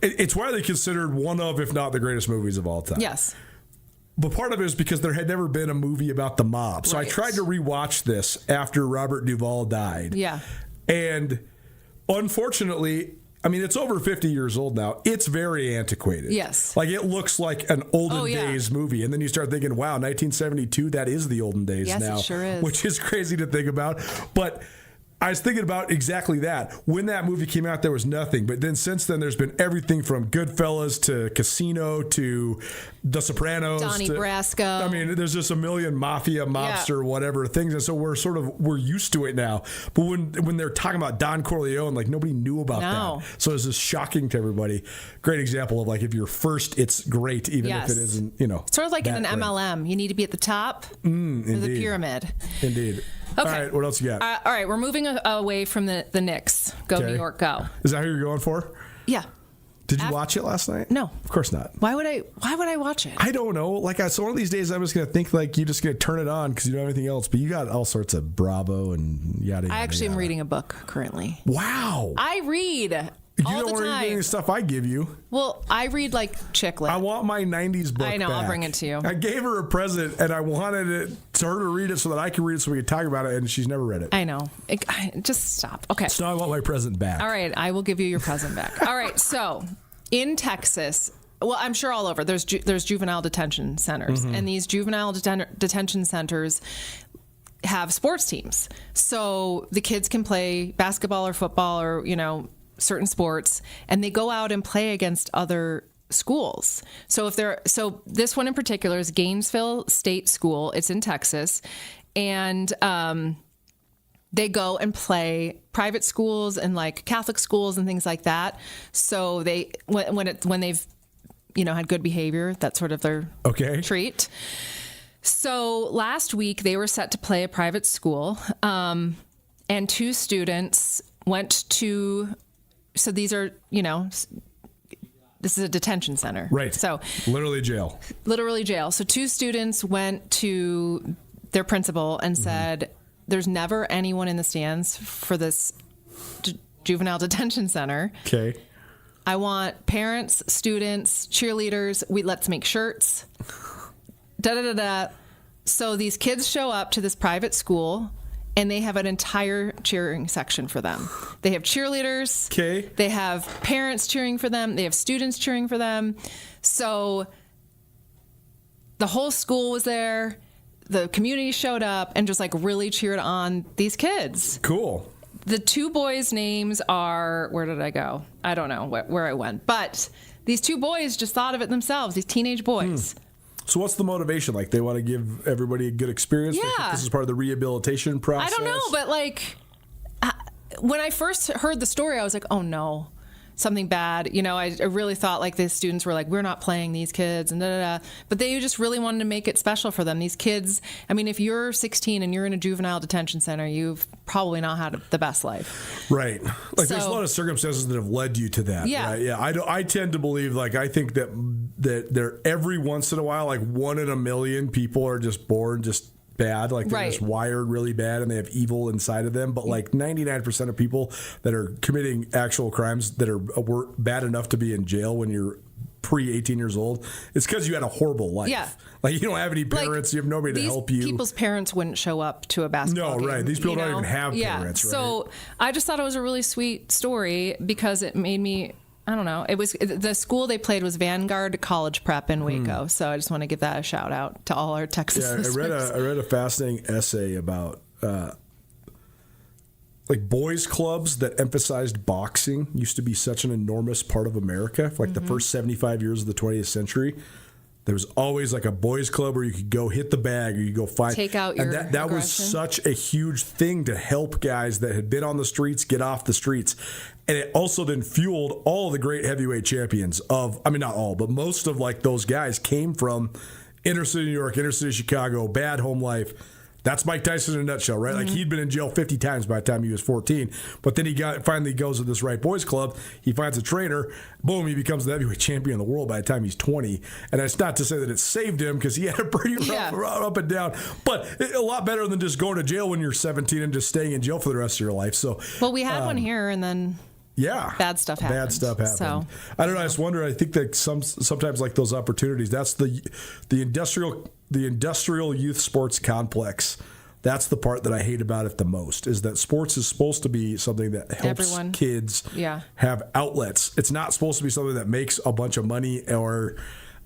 it's widely considered one of, if not the greatest movies of all time. Yes. But part of it is because there had never been a movie about the mob. So I tried to rewatch this after Robert Duvall died. Yeah. And unfortunately, I mean, it's over 50 years old now. It's very antiquated. Yes. Like, it looks like an olden days movie. And then you start thinking, wow, 1972, that is the olden days now. Yes, it sure is. Which is crazy to think about. But I was thinking about exactly that. When that movie came out, there was nothing. But then since then, there's been everything from Goodfellas to Casino to The Sopranos. Donnie Brasco. I mean, there's just a million mafia, mobster, whatever things. And so we're used to it now. But when they're talking about Don Corleone, like, nobody knew about that. So it's just shocking to everybody. Great example of, like, if you're first, it's great, even if it isn't, Sort of like in an MLM. You need to be at the top of the pyramid. Indeed. Okay. All right, what else you got? All right, we're moving away from the Knicks. Go New York, go. Is that who you're going for? Yeah. Did you watch it last night? No. Of course not. Why would I watch it? I don't know. Like, so one of these days I'm just going to think like you're just going to turn it on because you don't have anything else. But you got all sorts of Bravo and yada, yada. I actually am yada. reading a book currently. Wow. I read You all don't the read time. any stuff I give you. Well, I read like chick lit. I want my 90s book I know, back. I'll bring it to you. I gave her a present and I wanted her to read it so that I could read it so we could talk about it, and she's never read it. I know. Just stop. Okay. So now I want my present back. All right, I will give you your present back. All right, so in Texas, well, I'm sure all over, there's juvenile detention centers, and these juvenile detention centers have sports teams. So the kids can play basketball or football or, certain sports, and they go out and play against other schools. So this one in particular is Gainesville State School. It's in Texas, and they go and play private schools and like Catholic schools and things like that. So they when they've had good behavior, that's sort of their treat. So last week they were set to play a private school, and two students went to. So these are, this is a detention center. Right. So literally jail. Literally jail. So two students went to their principal and said, there's never anyone in the stands for this juvenile detention center. Okay. I want parents, students, cheerleaders. Let's make shirts. Da-da-da-da. So these kids show up to this private school, and they have an entire cheering section for them. They have cheerleaders. Okay. They have parents cheering for them. They have students cheering for them. So the whole school was there. The community showed up and just like really cheered on these kids. Cool. The two boys' names are, where did I go? I don't know where I went. But these two boys just thought of it themselves, these teenage boys. So what's the motivation? Like, they want to give everybody a good experience? Yeah. Like, this is part of the rehabilitation process? I don't know, but like, when I first heard the story, I was like, oh no, something bad. I really thought like the students were like, we're not playing these kids and da-da-da. But they just really wanted to make it special for them. These kids, I mean, if you're 16 and you're in a juvenile detention center, you've probably not had the best life. Right. Like, there's a lot of circumstances that have led you to that. Yeah. Right? Yeah. I tend to believe, like, I think that there every once in a while, like 1 in a million people are just born just bad, like they're just wired really bad and they have evil inside of them. But like 99% of people that are committing actual crimes that were bad enough to be in jail when you're pre-18 years old, it's because you had a horrible life. Yeah. Like, you don't have any parents, you have nobody to help you. People's parents wouldn't show up to a basketball game. No, right. These people don't even have parents, right? So I just thought it was a really sweet story because it made me, I don't know. It was the school they played was Vanguard College Prep in Waco. So I just want to give that a shout out to all our Texas listeners. I read a fascinating essay about like boys clubs that emphasized boxing used to be such an enormous part of America for like the first 75 years of the 20th century. There was always like a boys club where you could go hit the bag or you go fight. Take out your and that was such a huge thing to help guys that had been on the streets get off the streets. And it also then fueled all of the great heavyweight champions of, I mean, not all, but most of like those guys came from inner city New York, inner city Chicago, bad home life. That's Mike Tyson in a nutshell, right? Like, he'd been in jail 50 times by the time he was 14. But then he finally goes to this right boys club. He finds a trainer. Boom, he becomes the heavyweight champion of the world by the time he's 20. And that's not to say that it saved him because he had a pretty rough up and down. But a lot better than just going to jail when you're 17 and just staying in jail for the rest of your life. So, well, we had one here and then... Yeah. Bad stuff happened. Bad stuff happened. So, I don't know. I just wonder. I think that sometimes like those opportunities, that's the industrial youth sports complex. That's the part that I hate about it the most, is that sports is supposed to be something that helps kids have outlets. It's not supposed to be something that makes a bunch of money or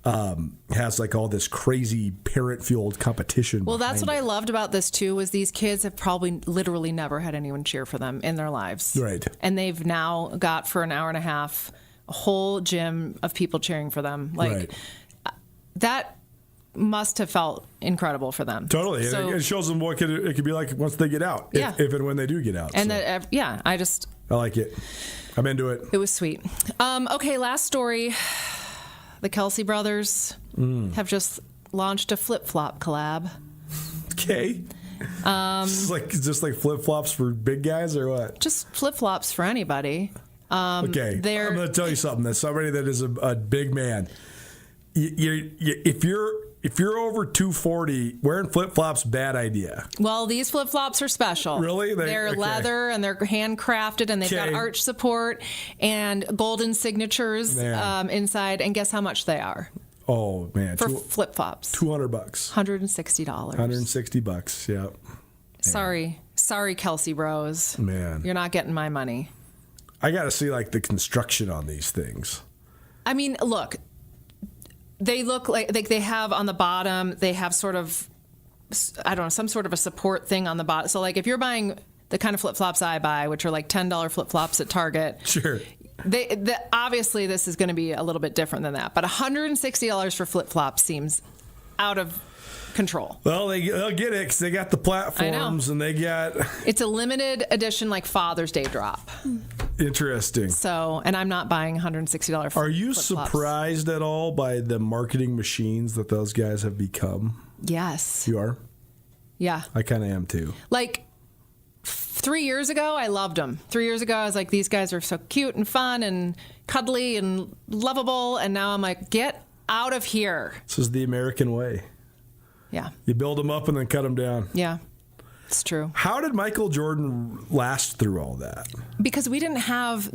has like all this crazy parent-fueled competition. Well, that's what I loved about this too, was these kids have probably literally never had anyone cheer for them in their lives. Right. And they've now got, for an hour and a half, a whole gym of people cheering for them. Like, that must have felt incredible for them. Totally. So, it shows them what it could be like once they get out, if and when they do get out. And so. I like it. I'm into it. It was sweet. Okay, last story. The Kelsey brothers have just launched a flip-flop collab. Okay. Just like flip-flops for big guys or what? Just flip-flops for anybody. Okay. I'm going to tell you something. That's somebody that is a big man. If you're over 240, wearing flip-flops, bad idea. Well, these flip-flops are special. Really? They're leather and they're handcrafted and they've got arch support and golden signatures inside. And guess how much they are? Oh, man. For flip-flops. $200. $160. $160, yeah. Sorry, Kelsey Bros. Man. You're not getting my money. I got to see, like, the construction on these things. I mean, look. They look like they have on the bottom, they have sort of, I don't know, some sort of a support thing on the bottom. So, like, if you're buying the kind of flip-flops I buy, which are like $10 flip-flops at Target. Sure. Obviously, this is going to be a little bit different than that. But $160 for flip-flops seems out of control. Well, they'll get it because they got the platforms and they got... It's a limited edition, like, Father's Day drop. Interesting. So, and I'm not buying $160 Are you surprised at all by the marketing machines that those guys have become? Yes. You are? Yeah. I kind of am too. Like 3 years ago, I loved them. 3 years ago, I was like, these guys are so cute and fun and cuddly and lovable. And now I'm like, get out of here. This is the American way. Yeah. You build them up and then cut them down. Yeah. It's true. How did Michael Jordan last through all that? Because we didn't have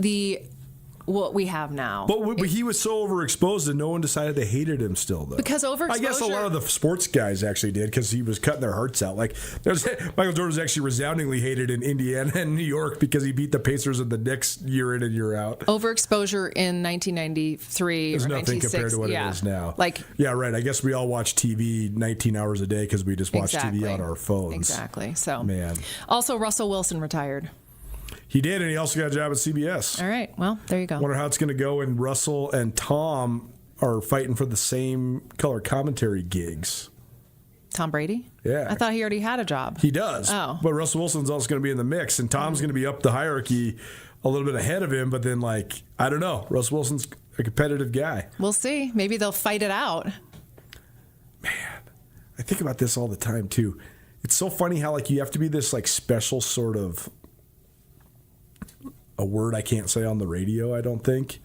what we have now. But he was so overexposed that no one decided they hated him still, though. Because overexposure... I guess a lot of the sports guys actually did because he was cutting their hearts out. Like, Michael Jordan was actually resoundingly hated in Indiana and New York because he beat the Pacers and the Knicks year in and year out. Overexposure in 1993 There's or nothing 96. compared to what it is now. Like, yeah, right. I guess we all watch TV 19 hours a day because we just watch TV on our phones. Exactly. So, man. Also, Russell Wilson retired. He did, and he also got a job at CBS. All right. Well, there you go. Wonder how it's going to go when Russell and Tom are fighting for the same color commentary gigs. Tom Brady? Yeah. I thought he already had a job. He does. Oh. But Russell Wilson's also going to be in the mix, and Tom's going to be up the hierarchy a little bit ahead of him, but then, like, I don't know. Russell Wilson's a competitive guy. We'll see. Maybe they'll fight it out. Man, I think about this all the time, too. It's so funny how, like, you have to be this, like, special sort of... a word I can't say on the radio, I don't think,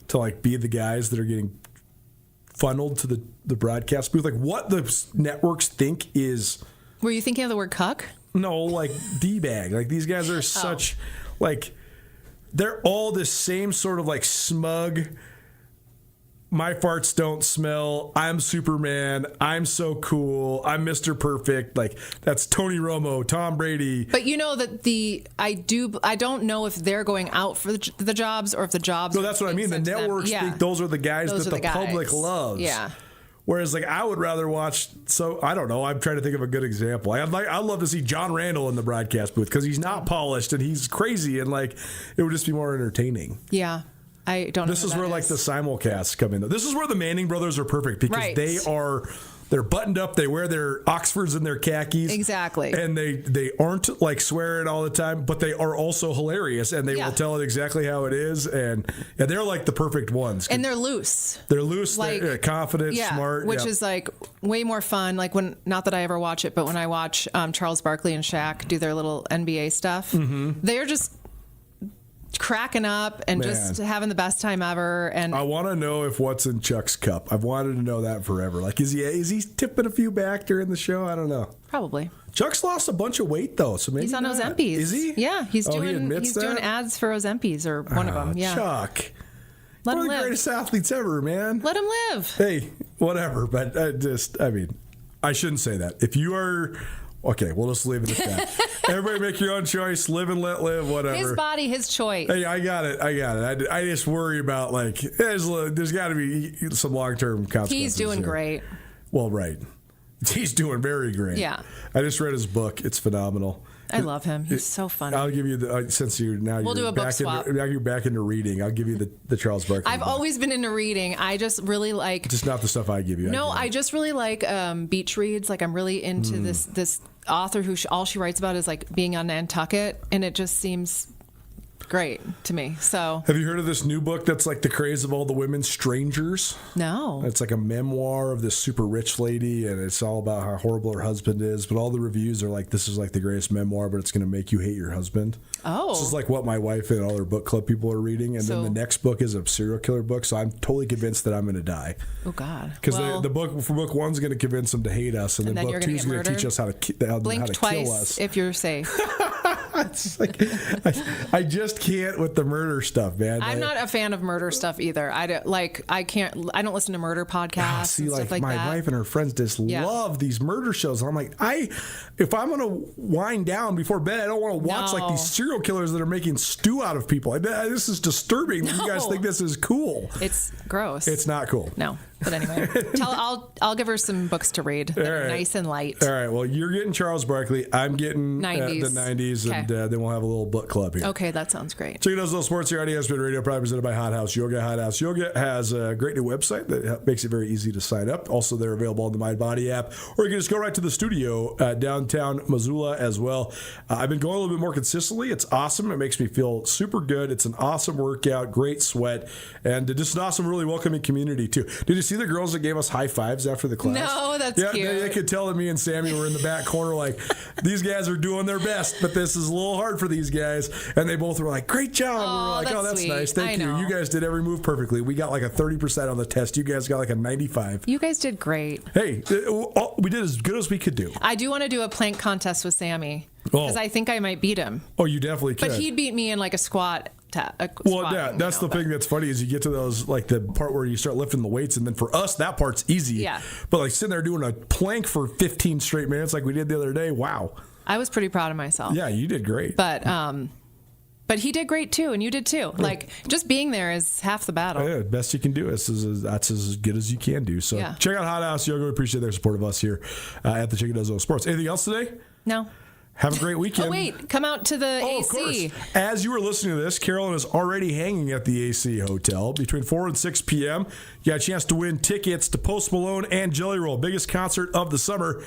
to like be the guys that are getting funneled to the broadcast booth. Like what the networks think is... Were you thinking of the word cuck? No, like D-bag. Like these guys are such, like, they're all this same sort of like smug, my farts don't smell, I'm Superman, I'm so cool, I'm Mr. Perfect. Like that's Tony Romo, Tom Brady. But you know that I don't know if they're going out for the jobs or if the jobs. No, that's what I mean. The networks think those are the guys that the public loves. Yeah. Whereas, like, I would rather watch. So I don't know. I'm trying to think of a good example. I'd love to see John Randall in the broadcast booth because he's not polished and he's crazy and like it would just be more entertaining. Yeah. I don't know. This is where like the simulcasts come in. This is where the Manning brothers are perfect because they're buttoned up. They wear their Oxfords and their khakis. Exactly. And they aren't like swearing all the time, but they are also hilarious and they will tell it exactly how it is. And they're like the perfect ones. And they're loose. They're loose, like, they're confident, smart. Which is like way more fun. Like not that I ever watch it, but when I watch Charles Barkley and Shaq do their little NBA stuff, they're just cracking up and just having the best time ever. And I want to know if what's in Chuck's cup. I've wanted to know that forever. Like, is he tipping a few back during the show? I don't know. Probably. Chuck's lost a bunch of weight though, so maybe he's on Ozempies. Is he? Yeah, he's doing ads for Ozempies or one of them. Yeah, Chuck. Let one him of the live. greatest athletes ever, man. Let him live. Hey, whatever. But I shouldn't say that. If you are Okay, we'll just leave it at that. Everybody make your own choice. Live and let live, whatever. His body, his choice. Hey, I got it. I just worry about, like, there's got to be some long-term consequences. He's doing here. great. Well, right. He's doing very great. Yeah. I just read his book. It's phenomenal. I love him. He's so funny. I'll give you since you're now we'll do a book swap. Now you're back into reading. I'll give you the Charles Barkley. I've always been into reading. I just really like. Just not the stuff I give you. No, I just really like beach reads. Like I'm really into this author who all she writes about is like being on Nantucket, and it just seems great to me. So, have you heard of this new book that's like the craze of all the women, Strangers? No. It's like a memoir of this super rich lady, and it's all about how horrible her husband is. But all the reviews are like, this is like the greatest memoir, but it's going to make you hate your husband. Oh. This is like what my wife and all her book club people are reading. And then the next book is a serial killer book, so I'm totally convinced that I'm going to die. Oh, God. Because the book one's going to convince them to hate us, and then book 2 is going to teach us how to Blink twice kill us. if you're safe. It's like, I just can't with the murder stuff, man. I'm not a fan of murder stuff either. I don't listen to murder podcasts. See, and like stuff like my that. wife and her friends just love these murder shows. And I'm like, if I'm gonna wind down before bed, I don't want to watch like these serial killers that are making stew out of people. This is disturbing. You guys think this is cool? It's gross. It's not cool. No. But anyway, I'll give her some books to read that are nice and light. All right. Well, you're getting Charles Barkley. I'm getting 90s. The 90s, okay. and then we'll have a little book club here. Okay, that sounds great. Check out those little sports here on ESPN Radio, probably presented by Hot House Yoga. Hot House Yoga has a great new website that makes it very easy to sign up. Also, they're available on the MyBody app, or you can just go right to the studio downtown Missoula as well. I've been going a little bit more consistently. It's awesome. It makes me feel super good. It's an awesome workout, great sweat, and just an awesome, really welcoming community too. Did you see the girls that gave us high fives after the class? No, that's cute. They could tell that me and Sammy were in the back corner like, these guys are doing their best, but this is a little hard for these guys. And they both were like, great job. Oh, we're like, that's sweet. nice. Thank you. know. You guys did every move perfectly. We got like a 30% on the test. You guys got like a 95. You guys did great. Hey, we did as good as we could do. I do want to do a plank contest with Sammy because I think I might beat him. Oh, you definitely could. But he'd beat me in like a squat. That's the thing that's funny is you get to those, like the part where you start lifting the weights, and then for us, that part's easy. Yeah. But like sitting there doing a plank for 15 straight minutes like we did the other day, wow. I was pretty proud of myself. Yeah, you did great. But he did great too, and you did too. Like just being there is half the battle. Yeah, best you can do. That's as good as you can do. So check out Hot House Yoga. We appreciate their support of us here at the Chicken Dozo Sports. Anything else today? No. Have a great weekend. Oh, wait. Come out to the AC. Of course. As you were listening to this, Carolyn is already hanging at the AC Hotel between 4 and 6 p.m. You got a chance to win tickets to Post Malone and Jelly Roll, biggest concert of the summer.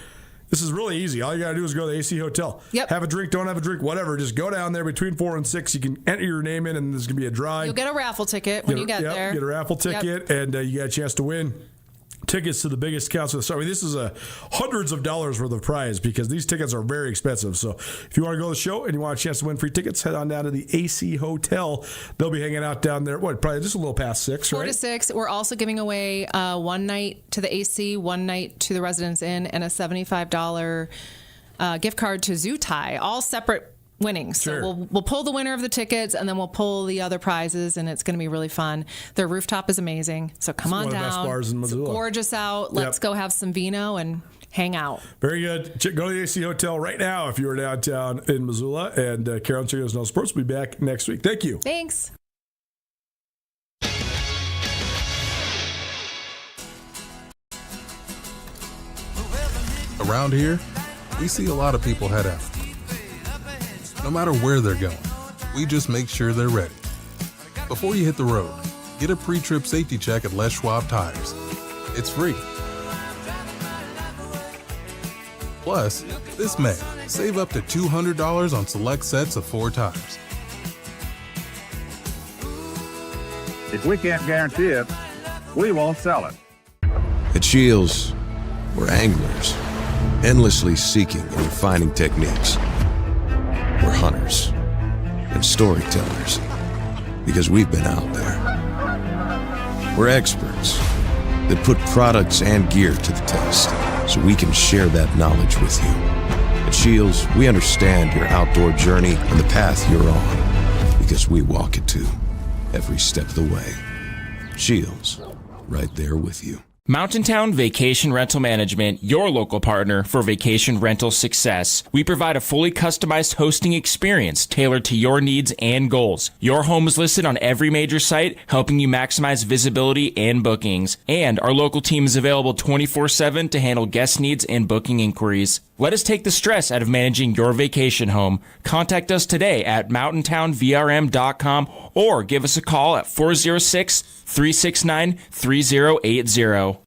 This is really easy. All you got to do is go to the AC Hotel. Yep. Have a drink, don't have a drink, whatever. Just go down there between 4 and 6. You can enter your name in, and there's going to be a drawing. You'll get a raffle ticket when you get there. Get a raffle ticket, and you got a chance to win tickets to the biggest concert of the summer. I mean, this is hundreds of dollars worth of prize because these tickets are very expensive. So if you want to go to the show and you want a chance to win free tickets, head on down to the AC Hotel. They'll be hanging out down there, probably just a little past 6, right? 4 to 6. We're also giving away one night to the AC, one night to the Residence Inn, and a $75 gift card to Zootai, all separate winnings. Sure. So we'll pull the winner of the tickets, and then we'll pull the other prizes, and it's going to be really fun. Their rooftop is amazing, so come on down. One of the best bars in Missoula. It's gorgeous out. Let's go have some vino and hang out. Very good. Go to the AC Hotel right now if you are downtown in Missoula. And Carolyn Chicken Dozo Sports will be back next week. Thank you. Thanks. Around here, we see a lot of people head out. No matter where they're going, we just make sure they're ready. Before you hit the road, get a pre-trip safety check at Les Schwab Tires. It's free. Plus, this May, save up to $200 on select sets of 4 tires. If we can't guarantee it, we won't sell it. At Shields, we're anglers, endlessly seeking and refining techniques. We're hunters and storytellers because we've been out there. We're experts that put products and gear to the test so we can share that knowledge with you. At Shields, we understand your outdoor journey and the path you're on because we walk it too, every step of the way. Shields, right there with you. Mountain Town Vacation Rental Management, your local partner for vacation rental success. We provide a fully customized hosting experience tailored to your needs and goals. Your home is listed on every major site, helping you maximize visibility and bookings. And our local team is available 24/7 to handle guest needs and booking inquiries. Let us take the stress out of managing your vacation home. Contact us today at mountaintownvrm.com or give us a call at 406-369-3080.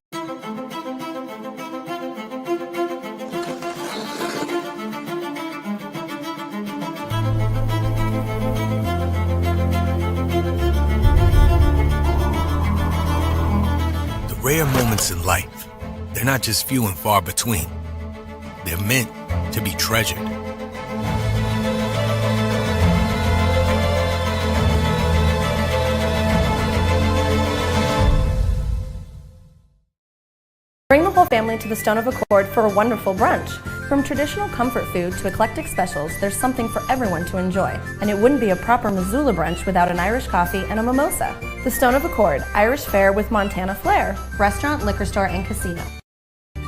The rare moments in life, they're not just few and far between. They're meant to be treasured. Bring the whole family to the Stone of Accord for a wonderful brunch. From traditional comfort food to eclectic specials, there's something for everyone to enjoy. And it wouldn't be a proper Missoula brunch without an Irish coffee and a mimosa. The Stone of Accord, Irish fare with Montana flair. Restaurant, liquor store, and casino.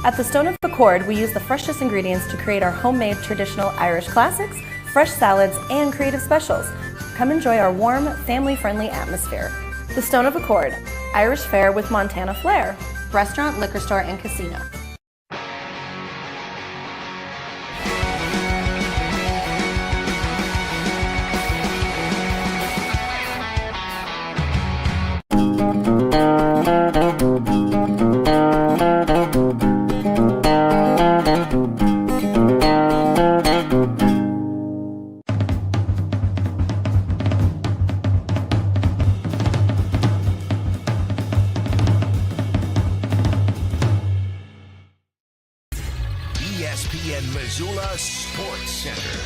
At the Stone of Accord, we use the freshest ingredients to create our homemade traditional Irish classics, fresh salads, and creative specials. Come enjoy our warm, family-friendly atmosphere. The Stone of Accord, Irish fare with Montana flair. Restaurant, liquor store, and casino. ESPN Missoula Sports Center.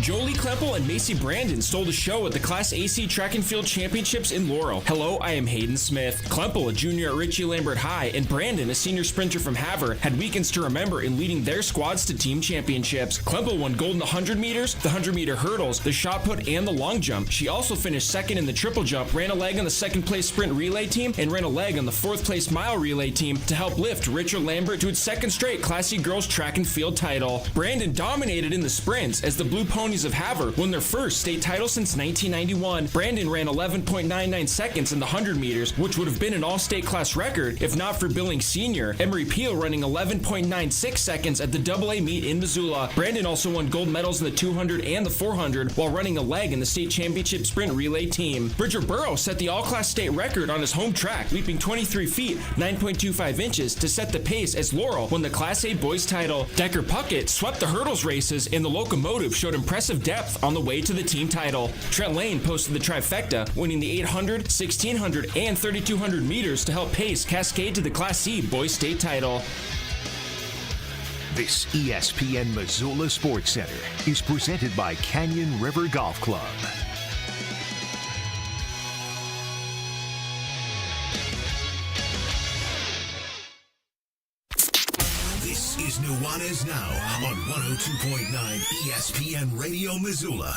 Jolie Klempel and Macy Brandon stole the show at the Class AC Track and Field Championships in Laurel. Hello, I am Hayden Smith. Klempel, a junior at Ritchie Lambert High, and Brandon, a senior sprinter from Havre, had weekends to remember in leading their squads to team championships. Klempel won gold in the 100 meters, the 100-meter hurdles, the shot put, and the long jump. She also finished second in the triple jump, ran a leg on the second-place sprint relay team, and ran a leg on the fourth-place mile relay team to help lift Richard Lambert to its second straight Class C girls track and field title. Brandon dominated in the sprints as the Blue Ponies of Havre won their first state title since 1991. Brandon ran 11.99 seconds in the 100 meters, which would have been an all-state class record if not for Billings Sr. Emery Peel running 11.96 seconds at the AA meet in Missoula. Brandon also won gold medals in the 200 and the 400 while running a leg in the state championship sprint relay team. Bridger Burrow set the all-class state record on his home track, leaping 23 feet, 9.25 inches to set the pace as Laurel won the Class A boys title. Decker Puckett swept the hurdles races and the locomotive showed impressive depth on the way to the team title. Trent Lane posted the trifecta, winning the 800, 1600, and 3200 meters to help pace Cascade to the Class C boys state title. This ESPN Missoula Sports Center is presented by Canyon River Golf Club. This is Nuanez Now on 102.9 ESPN Radio Missoula.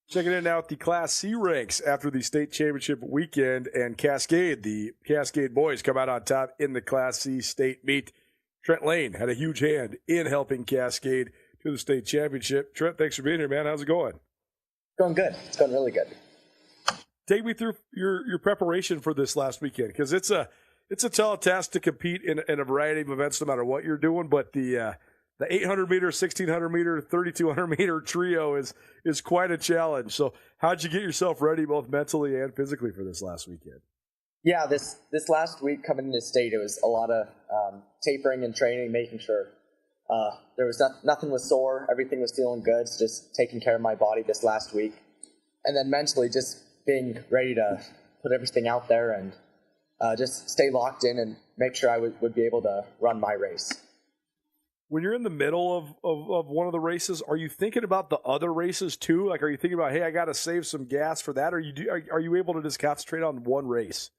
Checking in now at the Class C ranks after the state championship weekend, and Cascade, the Cascade boys come out on top in the Class C state meet. Trent Lane had a huge hand in helping Cascade to the state championship. Trent, thanks for being here, man. How's it going? Going good. It's going really good. Take me through your preparation for this last weekend, because it's a tall task to compete in a variety of events no matter what you're doing, but the 800-meter, 1,600-meter, 3,200-meter trio is quite a challenge. So how'd you get yourself ready both mentally and physically for this last weekend? Yeah, this last week coming into state, it was a lot of tapering and training, making sure there was nothing was sore, everything was feeling good. So just taking care of my body this last week. and then mentally just being ready to put everything out there and just stay locked in and make sure I would be able to run my race. When you're in the middle of one of the races, are you thinking about the other races too? Like, are you thinking about, hey, I got to save some gas for that? Or are you able to just concentrate on one race?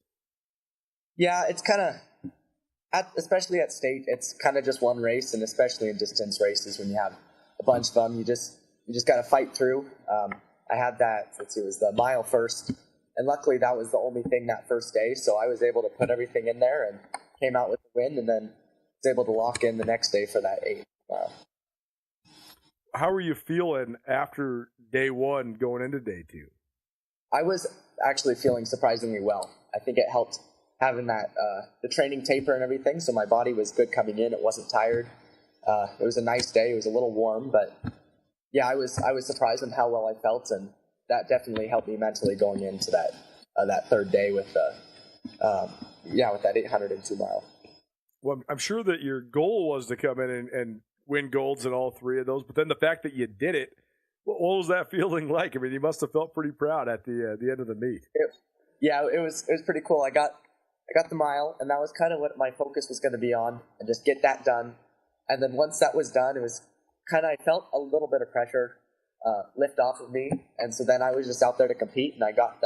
Yeah, it's kind of, especially at state, it's kind of just one race, and especially in distance races when you have a bunch of them, you just got to fight through. I had that, it was the mile first, and luckily that was the only thing that first day, so I was able to put everything in there and came out with the win, and then was able to lock in the next day for that 8 mile. How are you feeling after day one going into day two? I was actually feeling surprisingly well. I think it helped having that the training taper and everything, so my body was good coming in. It wasn't tired. It was a nice day. It was a little warm, but yeah, I was surprised on how well I felt, and that definitely helped me mentally going into that third day with with that 802 mile. Well, I'm sure that your goal was to come in and win golds in all three of those, but then the fact that you did it, what was that feeling like? I mean, you must have felt pretty proud at the end of the meet. It was pretty cool. I got the mile, and that was kind of what my focus was going to be on, and just get that done. And then once that was done, it was kind of, I felt a little bit of pressure lift off of me, and so then I was just out there to compete, and I got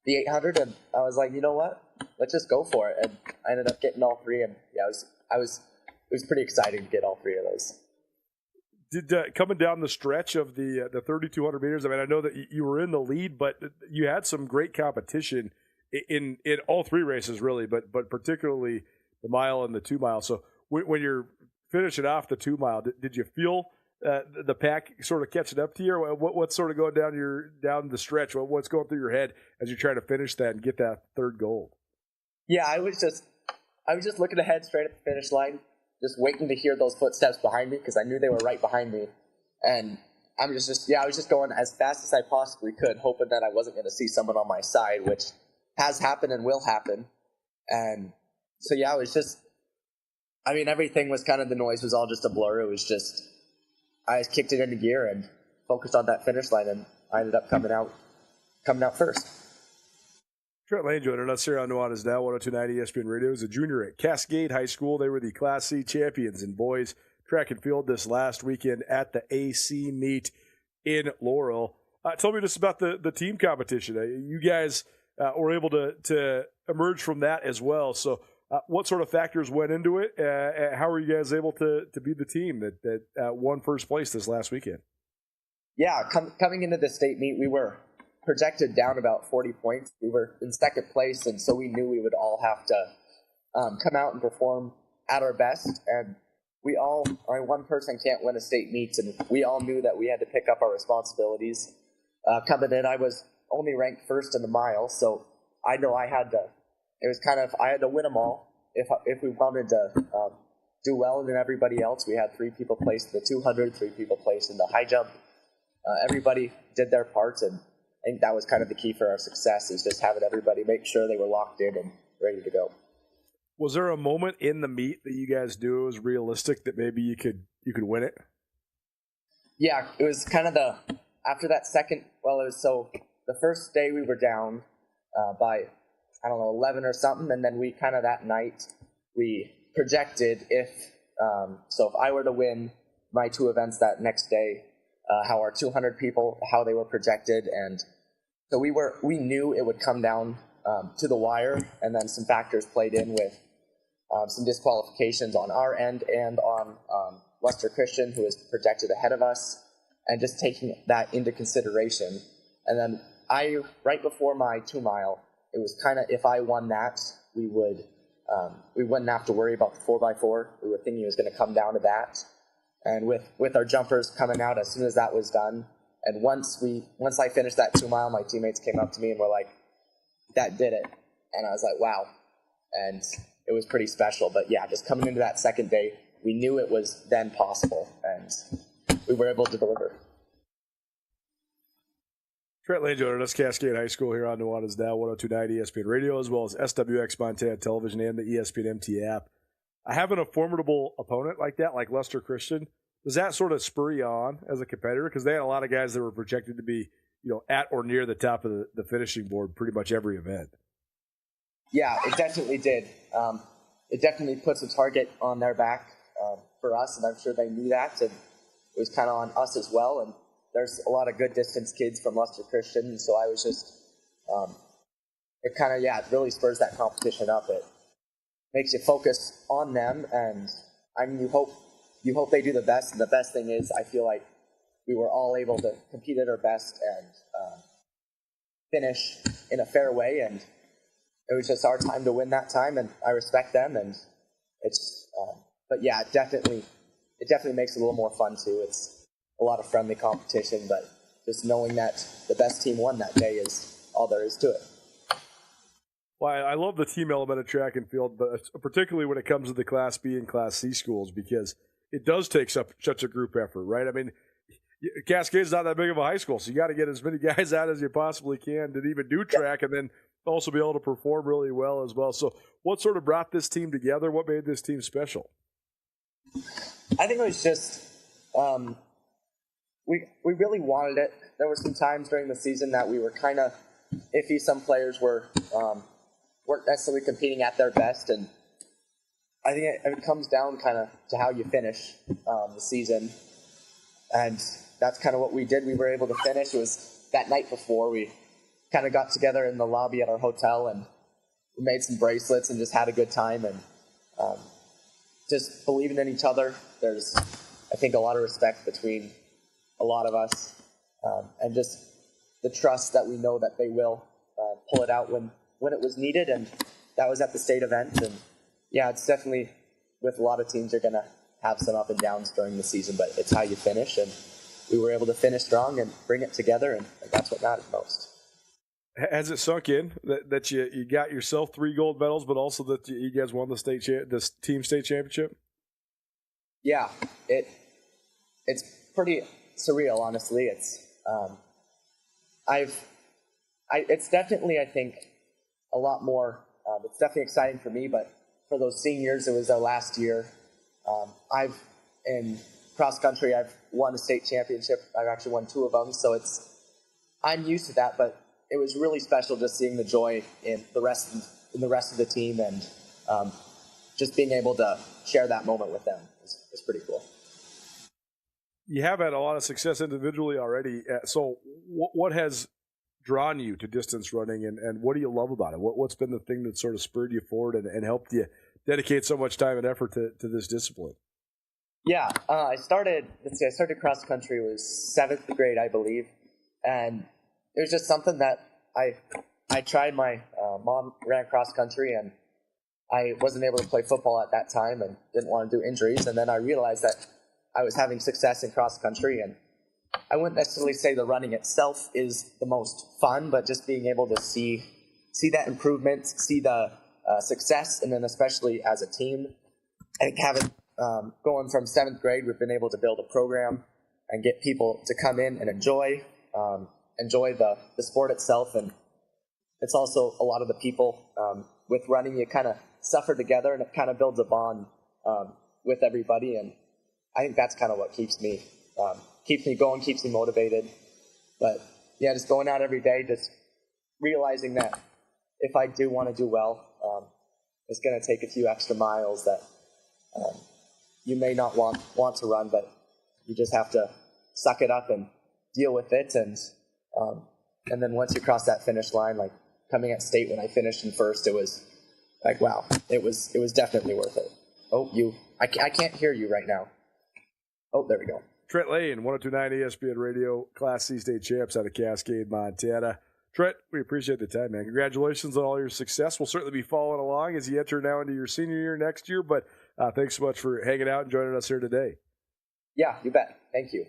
the 800, and I was like, you know what? Let's just go for it. And I ended up getting all three, and yeah, it was pretty exciting to get all three of those. Did coming down the stretch of the 3,200 meters, I mean, I know that you were in the lead, but you had some great competition in all three races, really, but particularly the mile and the 2 mile. So when you're finishing off the 2 mile, did you feel the pack sort of catching up to you? Or what's sort of going down the stretch? What's going through your head as you're trying to finish that and get that third gold? Yeah, I was just looking ahead straight at the finish line, just waiting to hear those footsteps behind me because I knew they were right behind me, and I was just going as fast as I possibly could, hoping that I wasn't going to see someone on my side, which has happened and will happen. And so yeah, it was just, I mean, everything was kind of, the noise was all just a blur. It was just, I just kicked it into gear and focused on that finish line, and I ended up coming out first. Trent Lane joining us here on Nuanez Now, 102.9 ESPN Radio. He was a junior at Cascade High School. They were the Class C champions in boys track and field this last weekend at the AC meet in Laurel. Tell me just about the team competition. You guys were able to emerge from that as well. So what sort of factors went into it? How were you guys able to be the team that won first place this last weekend? Yeah, coming into the state meet, we were projected down about 40 points. We were in second place, and so we knew we would all have to come out and perform at our best. And one person can't win a state meet, and we all knew that we had to pick up our responsibilities. Coming in, I was only ranked first in the mile, so I know I had to win them all if we wanted to do well than everybody else. We had 3 people placed in the 200, 3 people placed in the high jump. Everybody did their parts, and I think that was kind of the key for our success, is just having everybody make sure they were locked in and ready to go. Was there a moment in the meet that you guys knew it was realistic that maybe you could win it? Yeah, it was kind of after that second, the first day we were down by, 11 or something, and then we kind of that night, we projected if I were to win my 2 events that next day, how our 200 people, how they were projected, and so we knew it would come down to the wire, and then some factors played in with some disqualifications on our end and on Lester Christian, who was projected ahead of us, and just taking that into consideration. And then right before my 2 mile, it was kind of, if I won that, we wouldn't have to worry about the 4x4. We were thinking it was going to come down to that. And with our jumpers coming out as soon as that was done, and once I finished that 2 mile, my teammates came up to me and were like, "That did it," and I was like, "Wow!" And it was pretty special. But yeah, just coming into that second day, we knew it was then possible, and we were able to deliver. Trent Lane joining us, Cascade High School here on Nuanez Now, 102.9 ESPN Radio, as well as SWX Montana Television and the ESPN MT app. Having a formidable opponent like that, like Lester Christian, does that sort of spur you on as a competitor? Because they had a lot of guys that were projected to be at or near the top of the finishing board pretty much every event. Yeah, it definitely did. It definitely puts a target on their back for us, and I'm sure they knew that, and it was kind of on us as well. And there's a lot of good distance kids from Leicester Christian, and so I was just, it kind of, it really spurs that competition up. It makes you focus on them, and I mean, you hope they do the best, and the best thing is I feel like we were all able to compete at our best and finish in a fair way, and it was just our time to win that time, and I respect them, and it's, but yeah, it definitely makes it a little more fun too. It's a lot of friendly competition, but just knowing that the best team won that day is all there is to it. Well, I love the team element of track and field, but particularly when it comes to the Class B and Class C schools, because it does take such a group effort, right? I mean, Cascade's not that big of a high school, so you got to get as many guys out as you possibly can to even do track, and then also be able to perform really well as well. So what sort of brought this team together? What made this team special? I think it was just we really wanted it. There were some times during the season that we were kind of iffy. Some players weren't necessarily competing at their best, and I think it comes down kind of to how you finish the season, and that's kind of what we did. We were able to finish. It was that night before we kind of got together in the lobby at our hotel, and we made some bracelets and just had a good time, and just believing in each other. There's, I think, a lot of respect between a lot of us, and just the trust that we know that they will pull it out when it was needed, and that was at the state event. And yeah, it's definitely, with a lot of teams, you're going to have some up and downs during the season, but it's how you finish, and we were able to finish strong and bring it together, and that's what matters most. Has it sunk in that you got yourself 3 gold medals, but also that you guys won the team state championship? Yeah, it's pretty surreal, honestly. It's it's definitely, I think, a lot more. It's definitely exciting for me, but for those seniors, it was their last year. In cross country, I've won a state championship. I've actually won 2 of them, so I'm used to that, but it was really special just seeing the joy in the rest of the team, and just being able to share that moment with them is pretty cool. You have had a lot of success individually already. So what has drawn you to distance running, and what do you love about it? What's been the thing that sort of spurred you forward and helped you dedicate so much time and effort to this discipline? Yeah, I started cross country. It was 7th grade, I believe, and it was just something that I tried. My mom ran cross country, and I wasn't able to play football at that time and didn't want to do injuries. And then I realized that I was having success in cross country, and I wouldn't necessarily say the running itself is the most fun, but just being able to see that improvement, see the success, and then especially as a team. I think having going from 7th grade, we've been able to build a program and get people to come in and enjoy the sport itself. And it's also a lot of the people with running, you kind of suffer together, and it kind of builds a bond with everybody. And I think that's kind of what keeps me going, keeps me motivated. But yeah, just going out every day, just realizing that if I do want to do well, it's going to take a few extra miles that you may not want to run, but you just have to suck it up and deal with it. And then once you cross that finish line, like coming at state when I finished in first, it was like, wow, it was definitely worth it. I can't hear you right now. Oh, there we go. Trent Lane, 102.9 ESPN Radio, Class C state champs out of Cascade, Montana. Trent, we appreciate the time, man. Congratulations on all your success. We'll certainly be following along as you enter now into your senior year next year, but thanks so much for hanging out and joining us here today. Yeah, you bet. Thank you.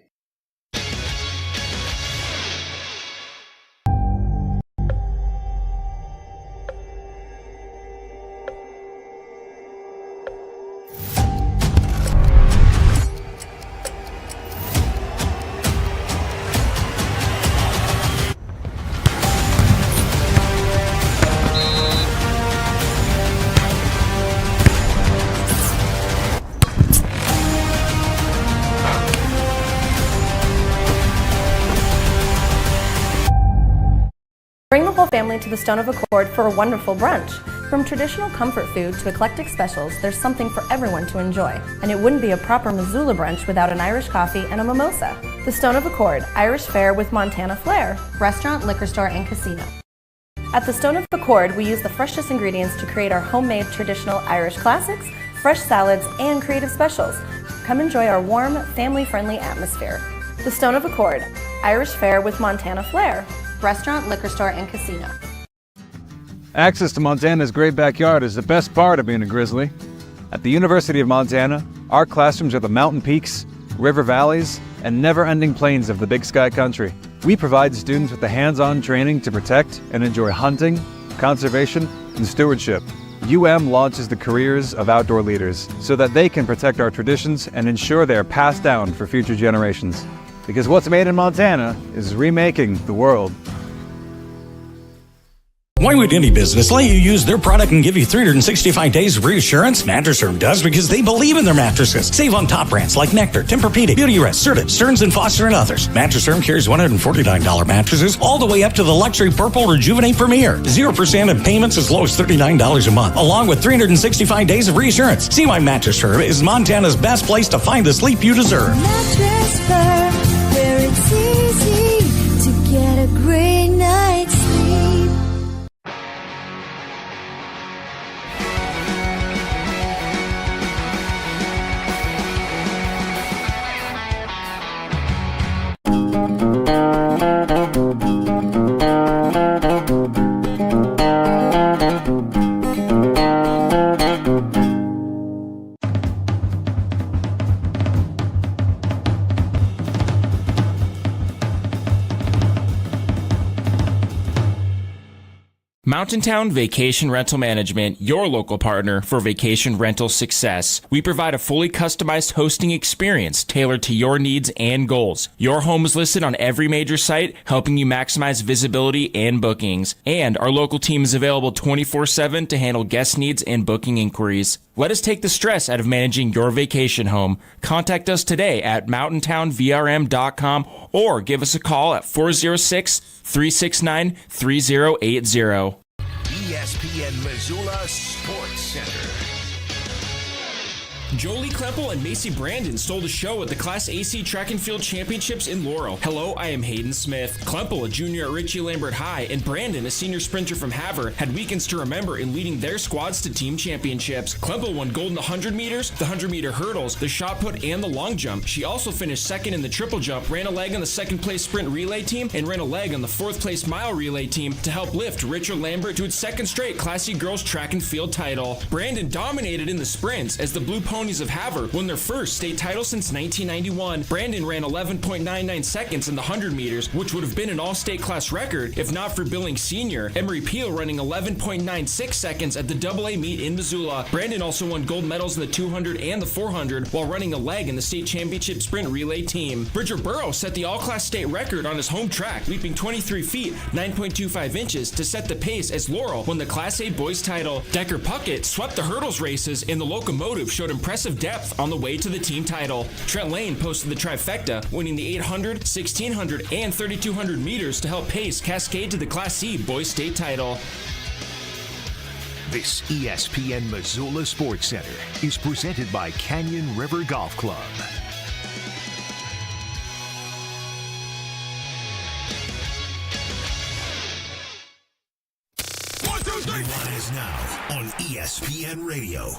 family to the Stone of Accord for a wonderful brunch. From traditional comfort food to eclectic specials, there's something for everyone to enjoy. And it wouldn't be a proper Missoula brunch without an Irish coffee and a mimosa. The Stone of Accord, Irish fare with Montana flair. Restaurant, liquor store, and casino. At the Stone of Accord, we use the freshest ingredients to create our homemade traditional Irish classics, fresh salads, and creative specials. Come enjoy our warm, family-friendly atmosphere. The Stone of Accord, Irish fare with Montana flair. Restaurant, liquor store, and casino. Access to Montana's great backyard is the best part of being a Grizzly. At the University of Montana, our classrooms are the mountain peaks, river valleys, and never-ending plains of the Big Sky Country. We provide students with the hands-on training to protect and enjoy hunting, conservation, and stewardship. UM launches the careers of outdoor leaders so that they can protect our traditions and ensure they are passed down for future generations. Because what's made in Montana is remaking the world. Why would any business let you use their product and give you 365 days of reassurance? Mattress Firm does because they believe in their mattresses. Save on top brands like Nectar, Tempur-Pedic, Beautyrest, Serta, Stearns & Foster, and others. Mattress Firm carries $149 mattresses all the way up to the luxury Purple Rejuvenate Premier. 0% in payments as low as $39 a month, along with 365 days of reassurance. See why Mattress Firm is Montana's best place to find the sleep you deserve. Mattress Firm, where it's easy to get a great night's sleep. Mountain Town Vacation Rental Management, your local partner for vacation rental success. We provide a fully customized hosting experience tailored to your needs and goals. Your home is listed on every major site, helping you maximize visibility and bookings. And our local team is available 24/7 to handle guest needs and booking inquiries. Let us take the stress out of managing your vacation home. Contact us today at mountaintownvrm.com or give us a call at 406-369-3080. ESPN Missoula Sports Center. Jolie Klempel and Macy Brandon stole the show at the Class AC Track and Field Championships in Laurel. Hello, I am Hayden Smith. Klempel, a junior at Ritchie Lambert High, and Brandon, a senior sprinter from Havre, had weekends to remember in leading their squads to team championships. Klempel won gold in the 100 meters, the 100-meter hurdles, the shot put, and the long jump. She also finished second in the triple jump, ran a leg on the second-place sprint relay team, and ran a leg on the fourth-place mile relay team to help lift Richard Lambert to its second straight Class C girls track and field title. Brandon dominated in the sprints as the Blue Ponies of Havre won their first state title since 1991. Brandon ran 11.99 seconds in the 100 meters, which would have been an all-state class record if not for Billings Sr. Emery Peel running 11.96 seconds at the AA meet in Missoula. Brandon also won gold medals in the 200 and the 400 while running a leg in the state championship sprint relay team. Bridger Burrow set the all-class state record on his home track, leaping 23 feet, 9.25 inches to set the pace as Laurel won the Class A boys title. Decker Puckett swept the hurdles races and the locomotive showed impressive depth on the way to the team title. Trent Lane posted the trifecta, winning the 800, 1600, and 3200 meters to help pace Cascade to the Class C boys state title. This ESPN Missoula Sports Center is presented by Canyon River Golf Club. Nuanez Now on ESPN Radio.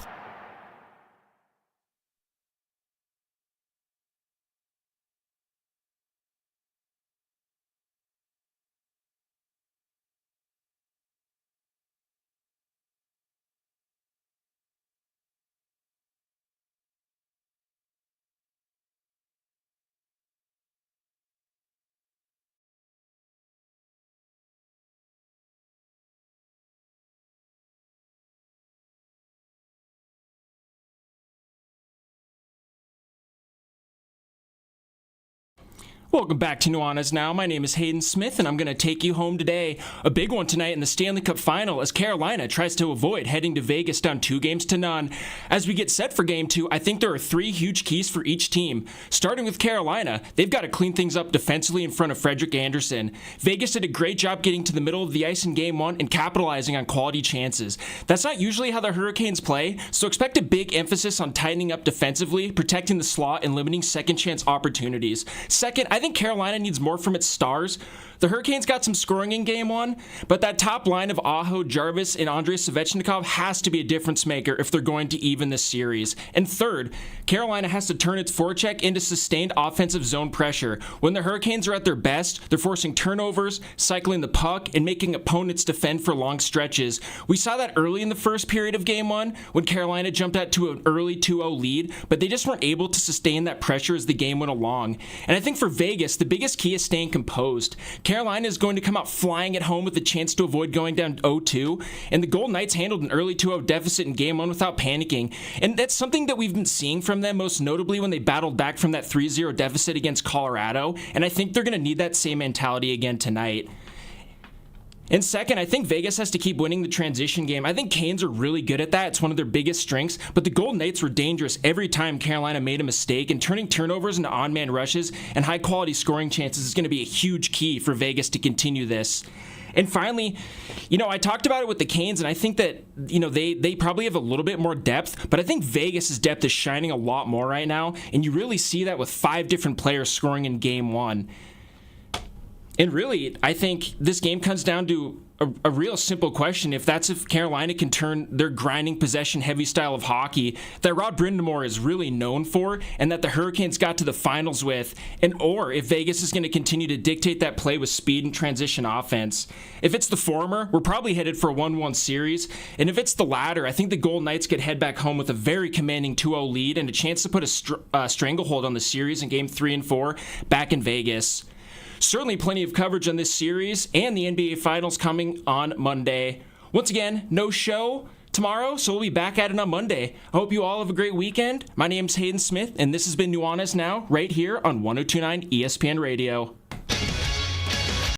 Welcome back to Nuanez Now. My name is Hayden Smith, and I'm going to take you home today. A big one tonight in the Stanley Cup Final as Carolina tries to avoid heading to Vegas down 2-0. As we get set for Game 2, I think there are 3 huge keys for each team. Starting with Carolina, they've got to clean things up defensively in front of Frederik Andersen. Vegas did a great job getting to the middle of the ice in Game 1 and capitalizing on quality chances. That's not usually how the Hurricanes play, so expect a big emphasis on tightening up defensively, protecting the slot, and limiting second chance opportunities. Second, I think Carolina needs more from its stars. The Hurricanes got some scoring in Game 1, but that top line of Aho, Jarvis, and Andrei Svechnikov has to be a difference maker if they're going to even this series. And third, Carolina has to turn its forecheck into sustained offensive zone pressure. When the Hurricanes are at their best, they're forcing turnovers, cycling the puck, and making opponents defend for long stretches. We saw that early in the first period of Game 1 when Carolina jumped out to an early 2-0 lead, but they just weren't able to sustain that pressure as the game went along. And I think for Vegas, the biggest key is staying composed. Carolina is going to come out flying at home with a chance to avoid going down 0-2, and the Golden Knights handled an early 2-0 deficit in Game 1 without panicking, and that's something that we've been seeing from them, most notably when they battled back from that 3-0 deficit against Colorado, and I think they're going to need that same mentality again tonight. And second, I think Vegas has to keep winning the transition game. I think Canes are really good at that. It's one of their biggest strengths. But the Golden Knights were dangerous every time Carolina made a mistake, and turning turnovers into on-man rushes and high-quality scoring chances is going to be a huge key for Vegas to continue this. And finally, I talked about it with the Canes, and I think that, they probably have a little bit more depth, but I think Vegas' depth is shining a lot more right now, and you really see that with 5 different players scoring in Game 1. And really, I think this game comes down to a real simple question. If Carolina can turn their grinding possession-heavy style of hockey that Rod Brind'Amour is really known for and that the Hurricanes got to the finals with, or if Vegas is going to continue to dictate that play with speed and transition offense. If it's the former, we're probably headed for a 1-1 series. And if it's the latter, I think the Golden Knights could head back home with a very commanding 2-0 lead and a chance to put a stranglehold on the series in Game 3 and 4 back in Vegas. Certainly plenty of coverage on this series and the NBA Finals coming on Monday. Once again, no show tomorrow, so we'll be back at it on Monday. I hope you all have a great weekend. My name's Hayden Smith, and this has been Nuanez Now, right here on 102.9 ESPN Radio.